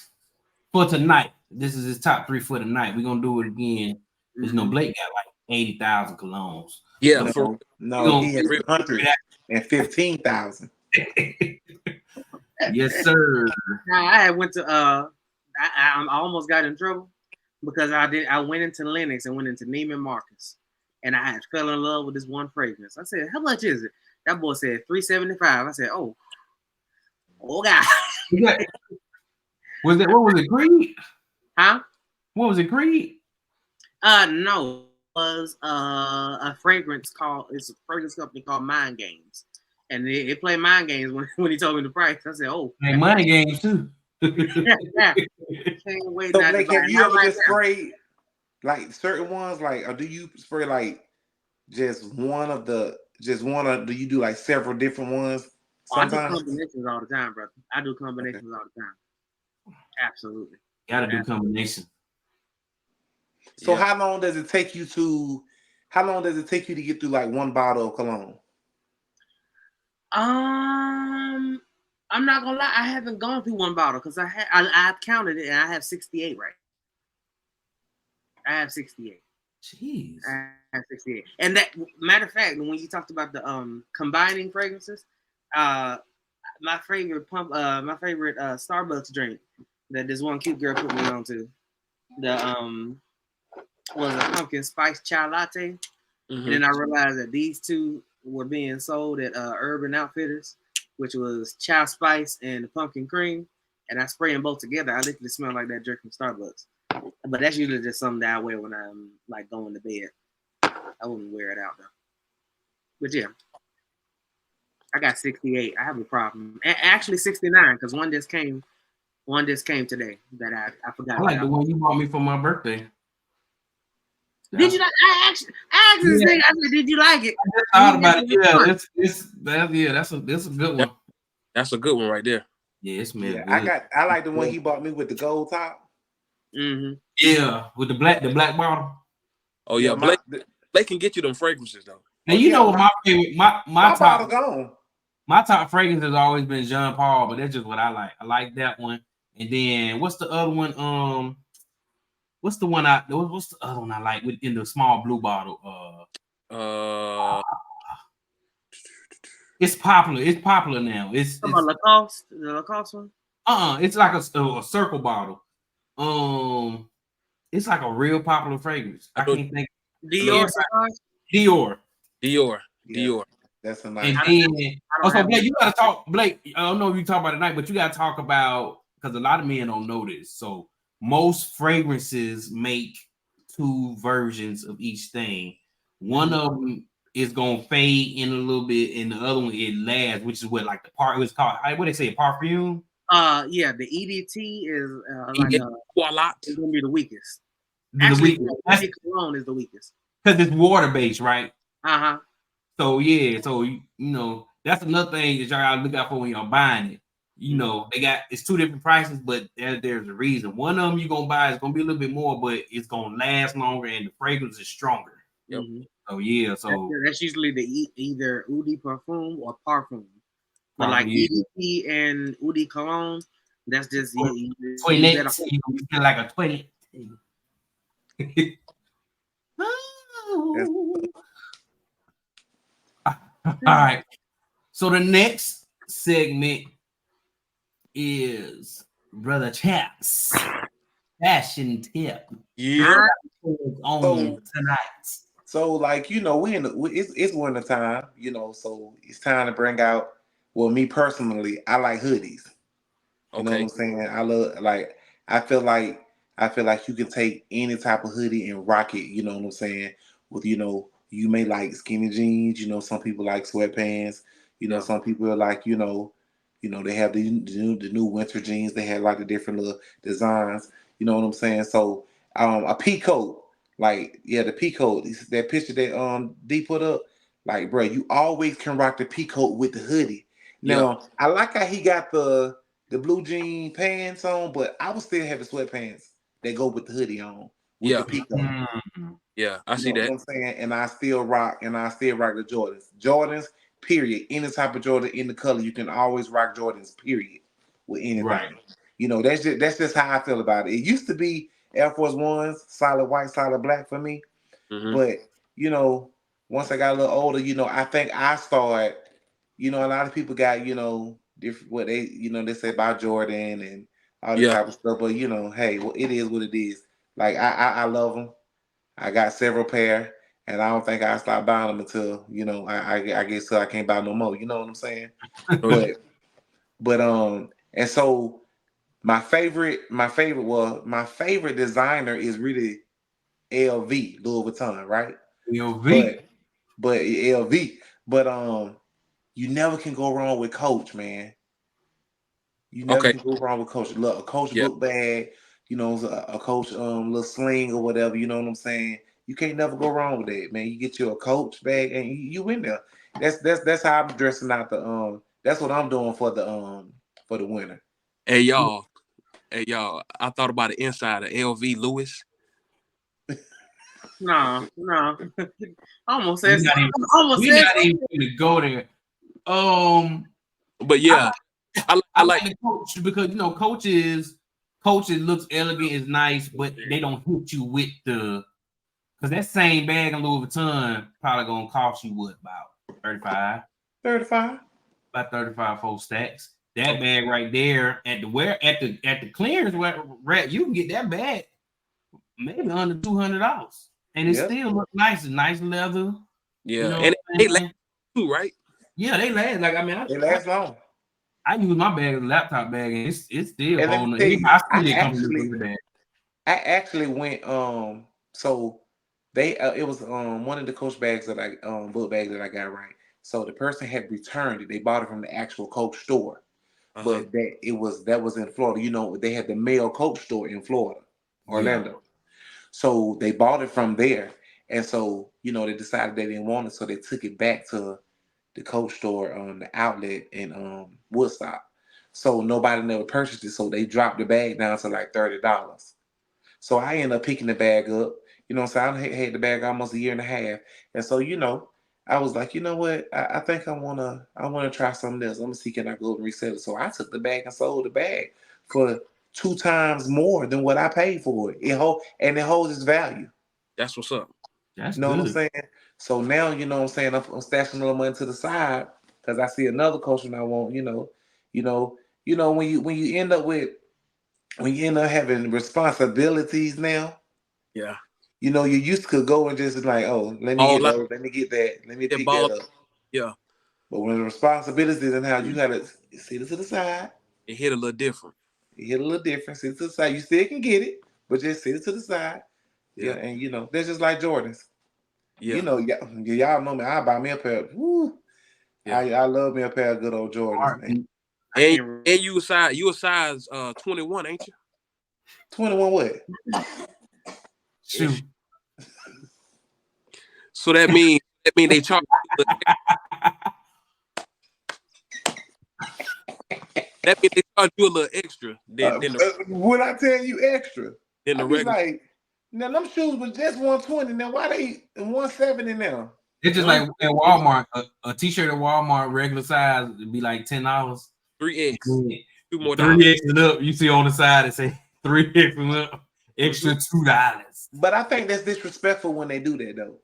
for tonight. This is his top 3 for tonight. We're gonna do it again. There's no Blake got like 80,000 colognes. Yeah. No, he has 115,000. Yes, sir. Now, I had went to I almost got in trouble because I went into Lennox and went into Neiman Marcus, and I had fell in love with this one fragrance. I said, "How much is it?" That boy said $375. I said, "Oh God." Was it what was it, Creed? Huh? What was it, Creed? No, it was a fragrance called. It's a fragrance company called Mind Games, and it played Mind Games when he told me the price. I said, "Oh, And money games too. yeah, can't wait." So Not to Blake, buy have it. you Not ever right just now. sprayed like certain ones, like, or do you spray like just one of? Do you do like several different ones Oh, I do sometimes? combinations all the time, brother. I do combinations all the time. Absolutely. Gotta do combination. So Yeah. how long does it take you to? How long does it take you to get through like one bottle of cologne? I'm not gonna lie. I haven't gone through one bottle because I've counted it and I have 68 right. I have 68. Jeez. I have 68. And that matter of fact, when you talked about the combining fragrances, my favorite Starbucks drink that this one cute girl put me on to, the was a pumpkin spice chai latte. Mhm. And then I realized that these two were being sold at Urban Outfitters, which was chai spice and the pumpkin cream. And I spray them both together. I literally smell like that drink from Starbucks. But that's usually just something that I wear when I'm like going to bed. I wouldn't wear it out though. But yeah, I got 68. I have a problem. Actually 69 because one just came today that I forgot I like the about. one you bought me for my birthday. Did you like? I asked this thing. I said, "Did you like it?" I thought about it. Yeah, that's a good one. That's a good one right there. Yeah, it smells Yeah, good. I like the one he bought me with the gold top. Mm-hmm. Yeah, with the black bottle. Oh yeah, my Blake can get you them fragrances though. And Oh, you yeah, know what my favorite my bottle top gone. my top fragrance has always been Jean Paul, but that's just what I like. I like that one. And then what's the other one? What's the other one I like in the small blue bottle? It's popular. It's popular now. It's Lacoste, the Lacoste one. it's like a circle bottle. It's like a real popular fragrance. I can't think. Dior. Dior. Yeah, that's a nice. And then also Blake, you gotta talk. Blake, I don't know if you talk about it tonight, but you gotta talk about because a lot of men don't know this. So most fragrances make two versions of each thing. One of them is gonna fade in a little bit, and the other one it lasts, which is what like the part it was called. What they say, a perfume. Yeah, the EDT is it's gonna be the weakest. Actually, ED cologne is the weakest because it's water based, right? Uh-huh. So yeah, so you know that's another thing that y'all gotta look out for when y'all buying it. You know, it's two different prices, but there's a reason. One of them you're gonna buy is gonna be a little bit more, but it's gonna last longer and the fragrance is stronger. Yep. Mm-hmm. So yeah, so that's usually either Eau de Parfum or Parfum. But like EDT and Eau de Cologne, that's just you feel like a 20. All right. So the next segment is Brother Chaps fashion tip. Yeah. On tonight. So like it's winter time, so it's time to bring out. Well, me personally, I like hoodies. You know what I'm saying? I feel like you can take any type of hoodie and rock it. You know what I'm saying? With you may like skinny jeans. Some people like sweatpants. Some people are like they have the new winter jeans. They have like the different little designs. You know what I'm saying? So a peacoat. Like, yeah, the peacoat, that picture that D put up, like, bro, you always can rock the peacoat with the hoodie. Now, I like how he got the blue jean pants on, but I would still have the sweatpants that go with the hoodie on with the peacoat. Yeah, I see that. What I'm saying? And I still rock the Jordans. Jordans, period. Any type of Jordan in the color, you can always rock Jordans, period, with anything. Right. That's just how I feel about it. It used to be Air Force Ones, solid white, solid black for me. But once I got a little older, I think I started, you know, a lot of people got, you know, different what they, you know, they say about Jordan and all this Yeah. type of stuff. But you know, hey, well, it is what it is. Like I love them. I got several pair, and I don't think I stop buying them until you know I guess so I can't buy no more. You know what I'm saying? But and so my favorite designer is really LV, Louis Vuitton, right? LV. But LV, but you never can go wrong with Coach, man. You never Okay. can go wrong with Coach. Look, a Coach Yeah. book bag, you know, a Coach little sling or whatever. You know what I'm saying? You can't never go wrong with that, man. You get you a Coach bag and you in there. That's how I'm dressing out the. That's what I'm doing for the winter. Hey y'all, I thought about the inside of LV Lewis. No. I almost We're said not even, almost we're said not even gonna go there. But yeah, I like the Coach because you know coaches looks elegant, is nice, but they don't hit you with the because that same bag in Louis Vuitton probably gonna cost you what about 35? 35. About 35 full stacks. That bag right there at the clearance rack, you can get that bag maybe under $200, and it still looks nice. It's nice leather. yeah, You know and they last too, right? yeah, they last. Like I mean, They last long. I use my bag as a laptop bag, and it's still And let me holding. tell you, I still get comfortable with that. I actually went so they it was one of the Coach bags that I book bags that I got, right. So the person had returned it. They bought it from the actual Coach store. But that was in Florida. You know, they had the male Coach store in Florida, Orlando. Yeah. So they bought it from there. And so, you know, they decided they didn't want it, so they took it back to the Coach store, the outlet in Woodstock. So nobody never purchased it. So they dropped the bag down to like $30. So I ended up picking the bag up. You know what I'm saying? I had the bag almost a year and a half. And so, you know, I was like, you know what? I think I wanna try something else. I'm gonna see can I go and resell it. So I took the bag and sold the bag for 2 times more than what I paid for it. It holds its value. That's what's up. That's You know good. what I'm saying? So now, you know what I'm saying, I'm stashing a little money to the side because I see another Coach and I want, you know, when you end up having responsibilities now, Yeah. you know, you used to could go and just like, oh, let me get those, let me get that, let me pick that up. Yeah. But when the responsibilities and how you gotta sit it to the side, it hit a little different. It hit a little different. Sit it to the side. You still can get it, but just sit it to the side. Yeah, and you know, that's just like Jordans. Yeah. You know, y'all know me. I buy me a pair. Woo. Yeah. I love me a pair of good old Jordans, man. And you a size 21, ain't you? 21 what? Shoot. So that means they charge you that means they charge you a little extra than when I tell you extra, than the I be regular. like, now them shoes was just 120. Now why they 170 now? It's just like at Walmart, a t-shirt at Walmart regular size would be like $10. 3X. $2 more. 3X and up. You see on the side it say 3X and up, extra $2. But I think that's disrespectful when they do that though.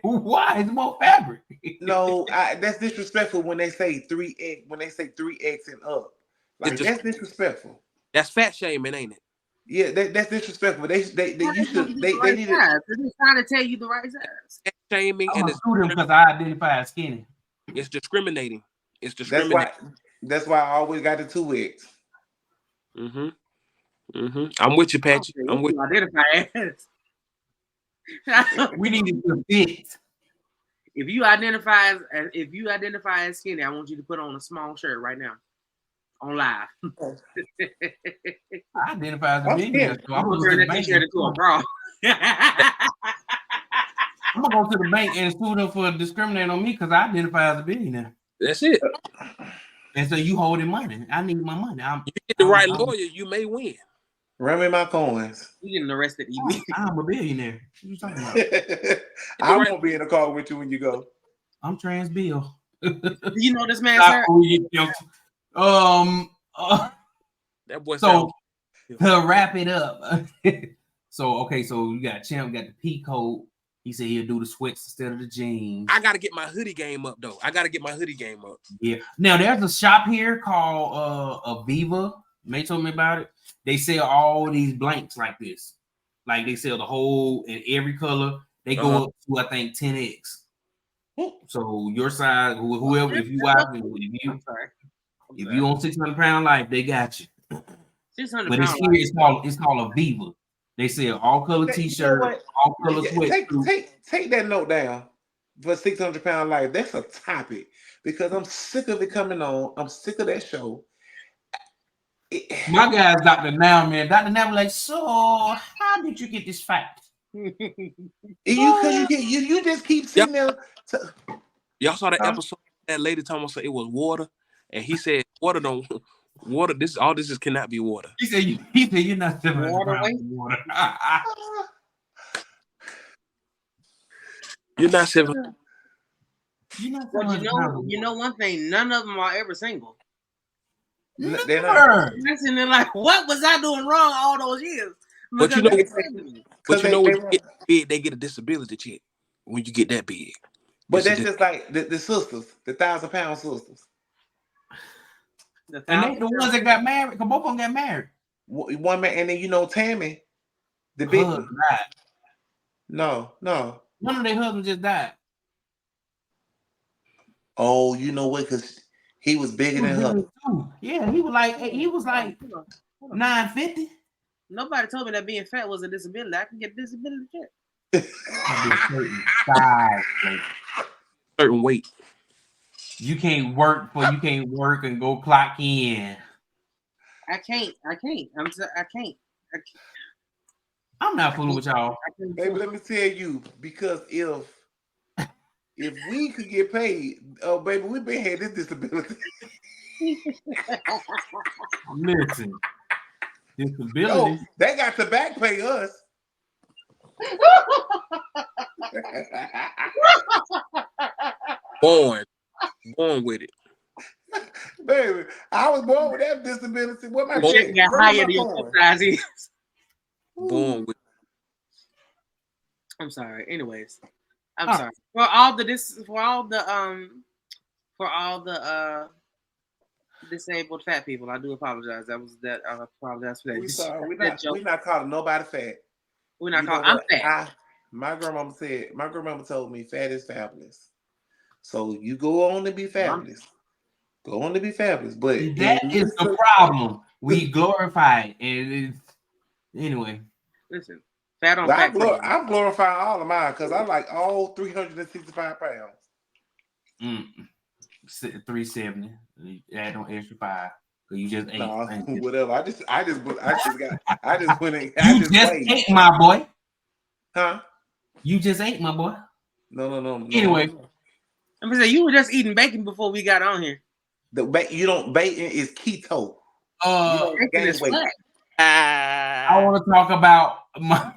Why? It's more fabric. No, that's disrespectful when they say 3X. When they say 3X and up, like that's disrespectful. That's fat shaming, ain't it? Yeah, that's disrespectful. They need to. They're just trying to tell you the right size. Fat shaming I'm a student because I identify as skinny. It's discriminating. It's discriminating. That's why I always got the 2X. I'm with you, Patrick. I'm with you. Identify as. We need to fit. If you identify as skinny, I want you to put on a small shirt right now on live. I identify as a millionaire, so I'm gonna turn that t-shirt into a bra. I'm gonna go to the bank and sue them for discriminating on me because I identify as a billionaire. That's it. And so you holding money. I need my money. You get the right lawyer, you may win. Run me my coins. You getting arrested? I'm a billionaire. What you talking about? I won't be in the car with you when you go. I'm trans Bill. You know this man, sir? That boy. So to wrap it up. So you got Champ, got the P coat, He said he'll do the sweats instead of the jeans. I gotta get my hoodie game up though. Yeah. Now there's a shop here called Aviva. They told me about it. They sell all these blanks like this. Like they sell the whole in every color. They go up to I think 10x. So your size, whoever, if you watching, if you on 600-pound life, they got you. 600 But it's here. It's called Aviva. They sell all color t-shirts, all color sweatshirts. Take that note down for 600-pound life. That's a topic because I'm sick of it coming on. I'm sick of that show. My guy's Dr. Now, man. Dr. Now, like, so how did you get this fat? You just keep sitting there. Y'all saw that episode that lady told us it was water, and he said water. This cannot be water. He said you're not sipping water. You're not sipping. But you know one thing. None of them are ever single. They're not. And they're like, what was I doing wrong all those years? But you know, when you get big, they get a disability check when you get that big. But that's just like the sisters, the 1,000-pound sisters. And they the ones that got married, because both of them got married. One man, and then Tammy, the big one. No. One of their husbands just died. Oh, you know what? Because he was bigger than her. Yeah, he was like 950. Nobody told me that being fat was a disability. I can get a disability check. Certain weight. You can't work and go clock in. I can't. I'm not fooling with y'all. Baby, let me tell you, because if we could get paid, oh baby, we been had this disability. Listen, disability. Yo, they got to back pay us. Born with it. Baby, I was born with that disability. What my check got higher than your size is. Born with. I'm sorry. Anyways, I'm sorry for all the disabled fat people. I do apologize. I apologize for that. We sorry. We're not calling nobody fat. We're not calling. I'm fat. My grandmama told me fat is fabulous. So you go on to be fabulous. Go on to be fabulous. But that is the problem. We glorify it. And anyway. Listen, fat on fat. I'm glorifying all of mine because I like all 365 pounds. 370. Add on extra 5. So you just ate. No, whatever. I just went in. You just ate, my boy. Huh? You just ate, my boy. No. Anyway. I'm gonna say you were just eating bacon before we got on here. Bacon is keto. Bacon is flat. I want to talk about my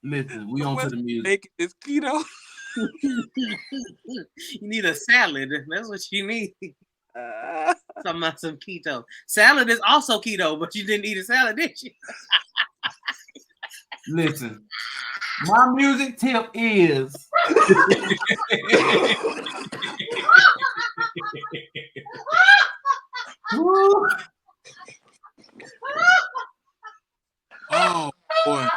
listen, we on to the music. Bacon is keto. You need a salad. That's what you need. Talking about some keto. Salad is also keto, but you didn't eat a salad, did you? Listen, my music tip is Oh boy.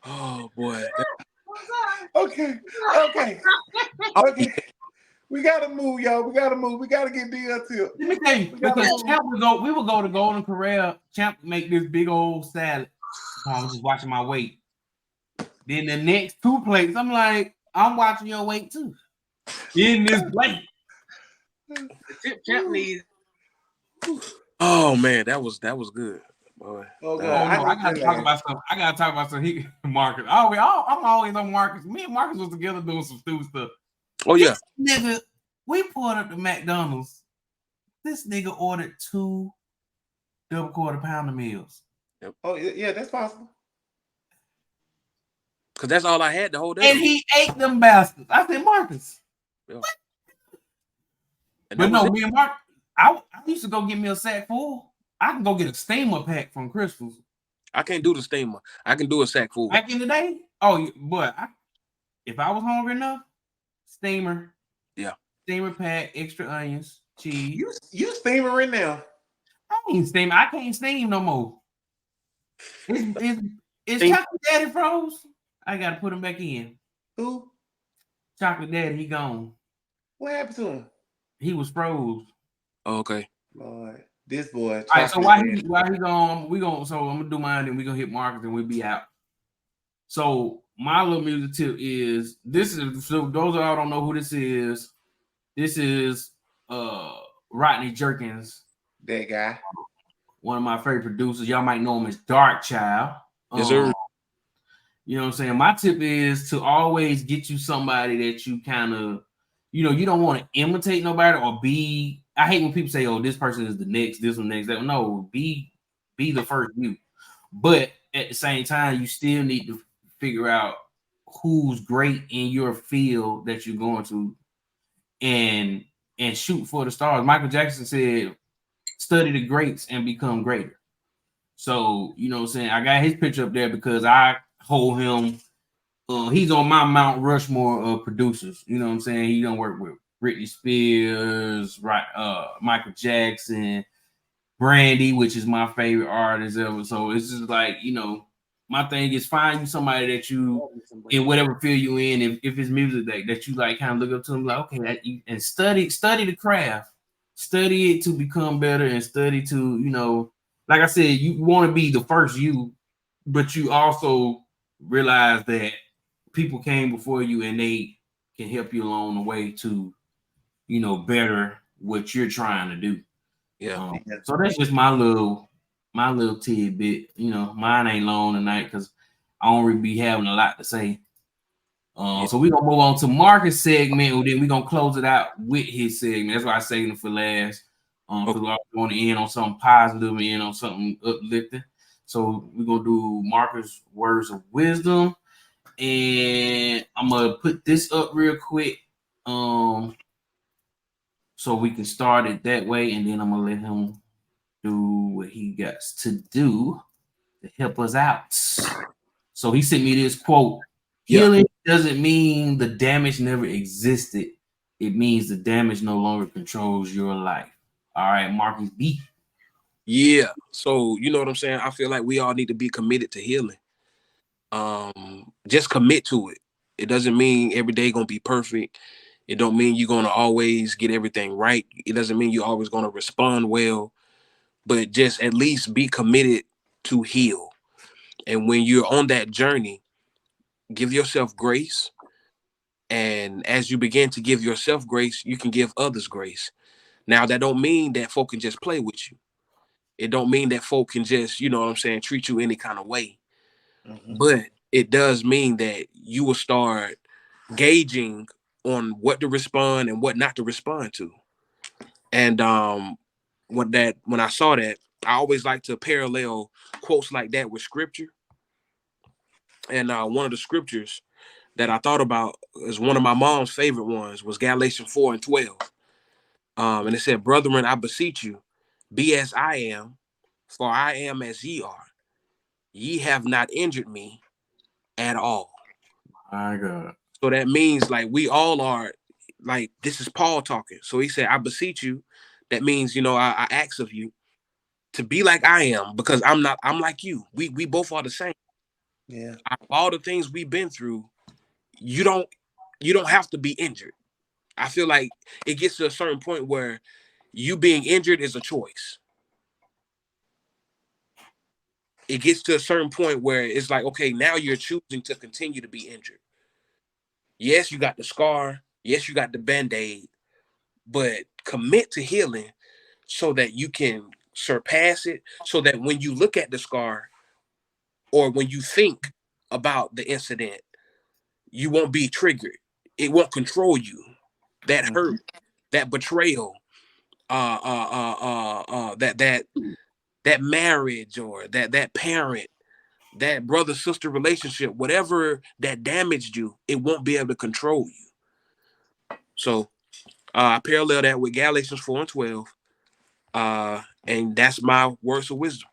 Oh boy. Okay. We gotta move, y'all. We gotta get DL tip. Let me tell you, because Champ we would go to Golden Corral. Champ make this big old salad. I'm just watching my weight. Then the next 2 plates, I'm like, I'm watching your weight too. In this plate. Champ needs. Oh man, that was good. Boy. I gotta talk about some Marcus. I'm always on Marcus. Me and Marcus was together doing some stupid stuff. Oh yeah. This nigga, we pulled up to McDonald's. This nigga ordered 2 double quarter pounder meals. Yep. Oh yeah, that's possible. Cause that's all I had the whole day. And he ate them bastards. I said, Marcus. Yeah. What? But no, me and Mark, I used to go get me a sack full. I can go get a steamer pack from Crystal's. I can't do the steamer. I can do a sack full. Back in the day, but if I was hungry enough, steamer. Yeah. Steamer pack, extra onions, cheese. You steaming right now? I ain't steam. I can't steam no more. It's Steam. Chocolate Daddy froze. I gotta put him back in. Who? Chocolate Daddy, he gone. What happened to him? He was froze. Oh, okay. Lord, this boy. All right, so while he gone, so I'm gonna do mine, and we gonna hit Marcus, and we'll be out. So my little music tip is so those of y'all don't know who this is. This is Rodney Jerkins, that guy. one of my favorite producers. Y'all might know him as Dark Child. Yes, sir. You know what I'm saying? My tip is to always get you somebody that you kind of, you don't want to imitate nobody or be. I hate when people say, "Oh, this person is the next, this one next, that one." No, be the first you. But at the same time, you still need to figure out who's great in your field that you're going to, and shoot for the stars. Michael Jackson said, "Study the greats and become greater." So you know what I'm saying? I got his picture up there because I hold him. He's on my Mount Rushmore of producers. You know what I'm saying? He don't work with Britney Spears, right? Michael Jackson, Brandy, which is my favorite artist ever. So it's just like, my thing is find you somebody that you in whatever field you in. If it's music that you like, kind of look up to them, like, okay, and study the craft, study it to become better, and study to, like I said, you want to be the first you, but you also realize that people came before you and they can help you along the way to, better what you're trying to do. Yeah. So that's just my little tidbit. Mine ain't long tonight because I don't really be having a lot to say. So we're gonna move on to Marcus' segment, and then we're gonna close it out with his segment. That's why I saved him for last. Because I want to end on something positive and end on something uplifting. So we're gonna do Marcus' words of wisdom. And I'm gonna put this up real quick. So we can start it that way, and then I'm gonna let him do what he got to do to help us out. So he sent me this quote: "Healing doesn't mean the damage never existed. It means the damage no longer controls your life." All right, Marcus B. Yeah. So you know what I'm saying? I feel like we all need to be committed to healing. Just commit to it. It doesn't mean every day gonna be perfect. It don't mean you're gonna always get everything right. It doesn't mean you're always gonna respond well, but just at least be committed to heal. And when you're on that journey, give yourself grace. And as you begin to give yourself grace, you can give others grace. Now, that don't mean that folk can just play with you. It don't mean that folk can just, treat you any kind of way. Mm-hmm. But it does mean that you will start gauging on what to respond and what not to respond to. And when I saw that, I always like to parallel quotes like that with scripture. And one of the scriptures that I thought about is one of my mom's favorite ones was Galatians 4:12. And it said, "Brethren, I beseech you, be as I am, for I am as ye are. Ye have not injured me at all." My God. So that means like we all are, like, this is Paul talking. So he said, "I beseech you." That means, I ask of you to be like I am, because I'm like you. We both are the same. Yeah. All the things we've been through, you don't have to be injured. I feel like it gets to a certain point where you being injured is a choice. It gets to a certain point where it's like, okay, now you're choosing to continue to be injured. Yes, you got the scar. Yes, you got the Band-Aid, but commit to healing so that you can surpass it, so that when you look at the scar or when you think about the incident, you won't be triggered. It won't control you. That hurt, that betrayal, that marriage, or that parent, that brother-sister relationship, whatever that damaged you, it won't be able to control you. So I parallel that with Galatians 4:12. And that's my words of wisdom.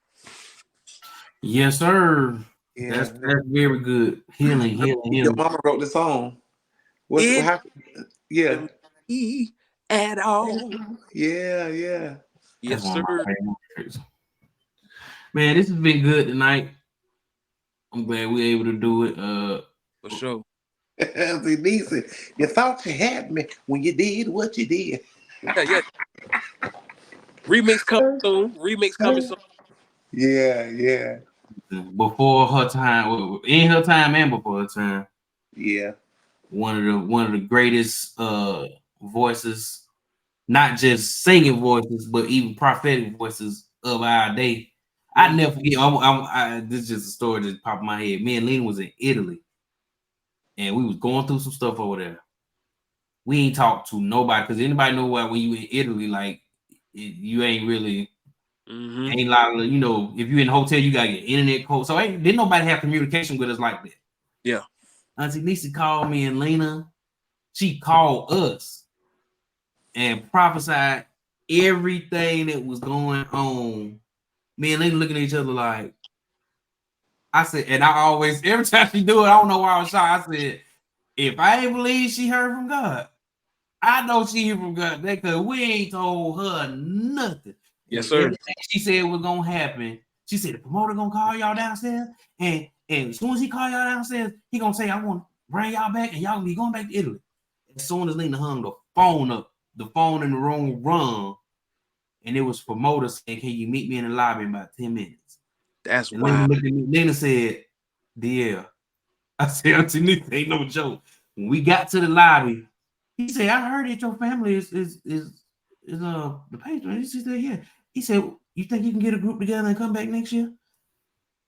Yes, sir. Yeah. That's very good. Healing. Your mama wrote the song. What It happened? Yeah. me at all. Yeah. That's Yes, one of sir. my favorites. Man, this has been good tonight. I'm glad we were able to do it. For sure. See, Lisa, you thought you had me when you did what you did. Yeah. Remix coming soon. Yeah. Before her time, in her time, and before her time, Yeah. one of the greatest voices, not just singing voices, but even prophetic voices of our day. I never forget. This is just a story that popped in my head. Me and Lena was in Italy, and we was going through some stuff over there. We ain't talked to nobody because anybody know what when you in Italy, like you ain't really ain't a lot of, if you in a hotel, you got your internet code. So didn't nobody have communication with us like that. Yeah. Auntie Lisa called me and Lena. She called us and prophesied everything that was going on. Me and Lena looking at each other like, I said, and I always, every time she do it, I don't know why I was shocked. I said, if I ain't believe she heard from God, I know she heard from God because we ain't told her nothing. Yes, And sir. everything she said was gonna happen. She said the promoter gonna call y'all downstairs, and as soon as he call y'all downstairs, he gonna say, I want to bring y'all back, and y'all gonna be going back to Italy. As soon as Lena hung the phone up, the phone in the room rung, and it was promoter saying, "Can you meet me in the lobby in about 10 minutes?" That's And wild. Lena said, "DL." I said, Auntie Lisa, ain't no joke. When we got to the lobby, he said, "I heard that your family is the patron." He said, "Yeah." He said, "You think you can get a group together and come back next year?"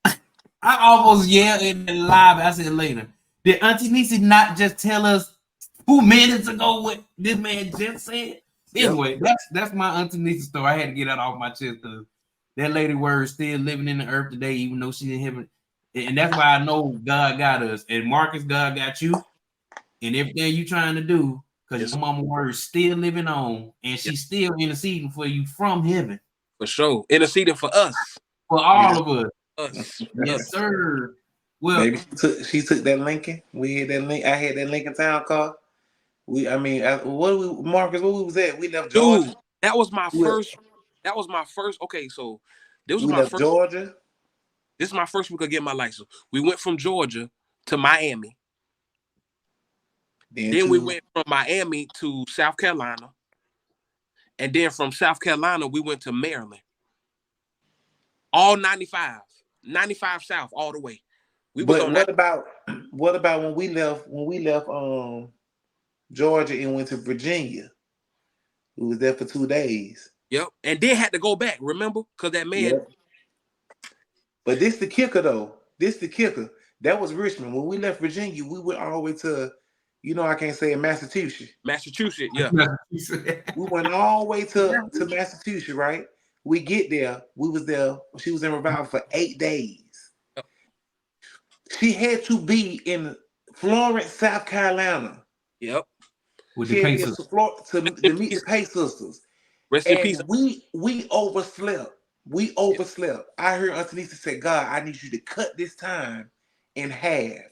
I almost yelled in the lobby. I said, "Later, did Auntie Lisa not just tell us 2 minutes ago what this man just said?" Anyway, that's my Auntie Lisa story. I had to get that off my chest because that lady word is still living in the earth today, even though she didn't have it. And that's why I know God got us. And Marcus, God got you and everything you trying to do, because your mama word is still living on, and she's still interceding for you from heaven. For sure. Interceding for us. For all of us. Us. Yes, sir. Well, maybe she took that Lincoln. We had that Lincoln. I had that Lincoln Town car. Marcus, where we was at? We left Georgia. Dude, that was my first. Okay, so this was we my left first. Georgia. This is my first week of getting my license. We went from Georgia to Miami. Then we went from Miami to South Carolina. And then from South Carolina, we went to Maryland. All 95 South, all the way. What about when we left Georgia and went to Virginia? We was there for 2 days. Yep. And then had to go back, remember? Because that man. Yep. But this the kicker though. That was Richmond. When we left Virginia, we went all the way to, I can't say it, Massachusetts. Massachusetts, yeah. We went all the way to Massachusetts, right? We get there. We was there. She was in revival for 8 days. Yep. She had to be in Florence, South Carolina. Yep. With the Pay Sisters. To meet the Pay Sisters. Rest in peace. We overslept. Yep. I heard Auntie Lisa say, "God, I need you to cut this time in half."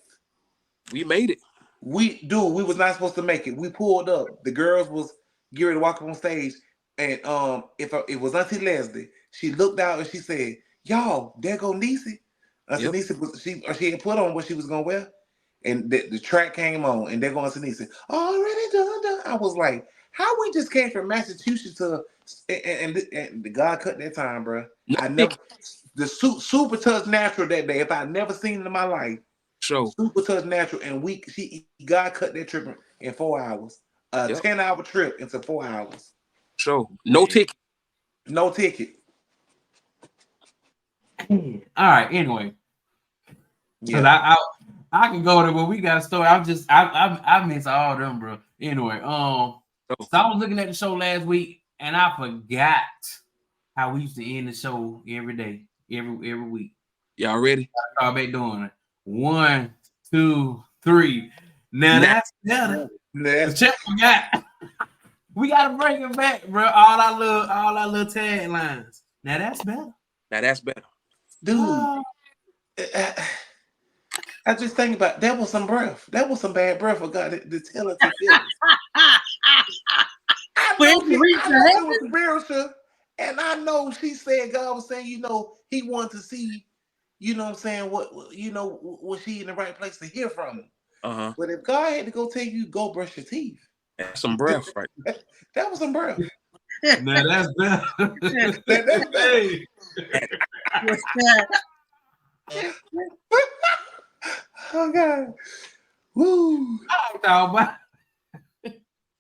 We made it. We was not supposed to make it. We pulled up. The girls was getting ready to walk up on stage, and it was Auntie Leslie. She looked out and she said, "Y'all, there go Niecy." Auntie Niecy she had put on what she was gonna wear, and the track came on, and there go Auntie Niecy. Already done. I was like, "How we just came from Massachusetts to?" And the God cut that time, bro. I never the super touch natural that day. If I never seen it in my life. Sure. Super touch natural, and God cut that trip in 4 hours. 10-hour trip into 4 hours. Sure. No ticket. No ticket. All right. Anyway, because I can go there, but we got a story. I miss all them, bro. Anyway, so I was looking at the show last week, and I forgot how we used to end the show every day, every week. Y'all ready? I start back doing it. 1, 2, 3. Now that's better. The check forgot. We gotta bring it back, bro. All our little taglines. Now that's better. Dude. I just think about that was some breath. That was some bad breath for God to tell her to feel this. I know it was spiritual, and I know she said God was saying, you know, He wanted to see, you know what I'm saying, what you know, was she in the right place to hear from him? Uh-huh. But if God had to go tell you go brush your teeth, That's some breath, right? that was some breath. Now that's better. That's better. Hey. Oh God. Woo.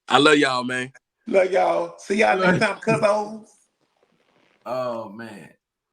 I love y'all, man. Love y'all. See y'all next time, cuz. Oh man.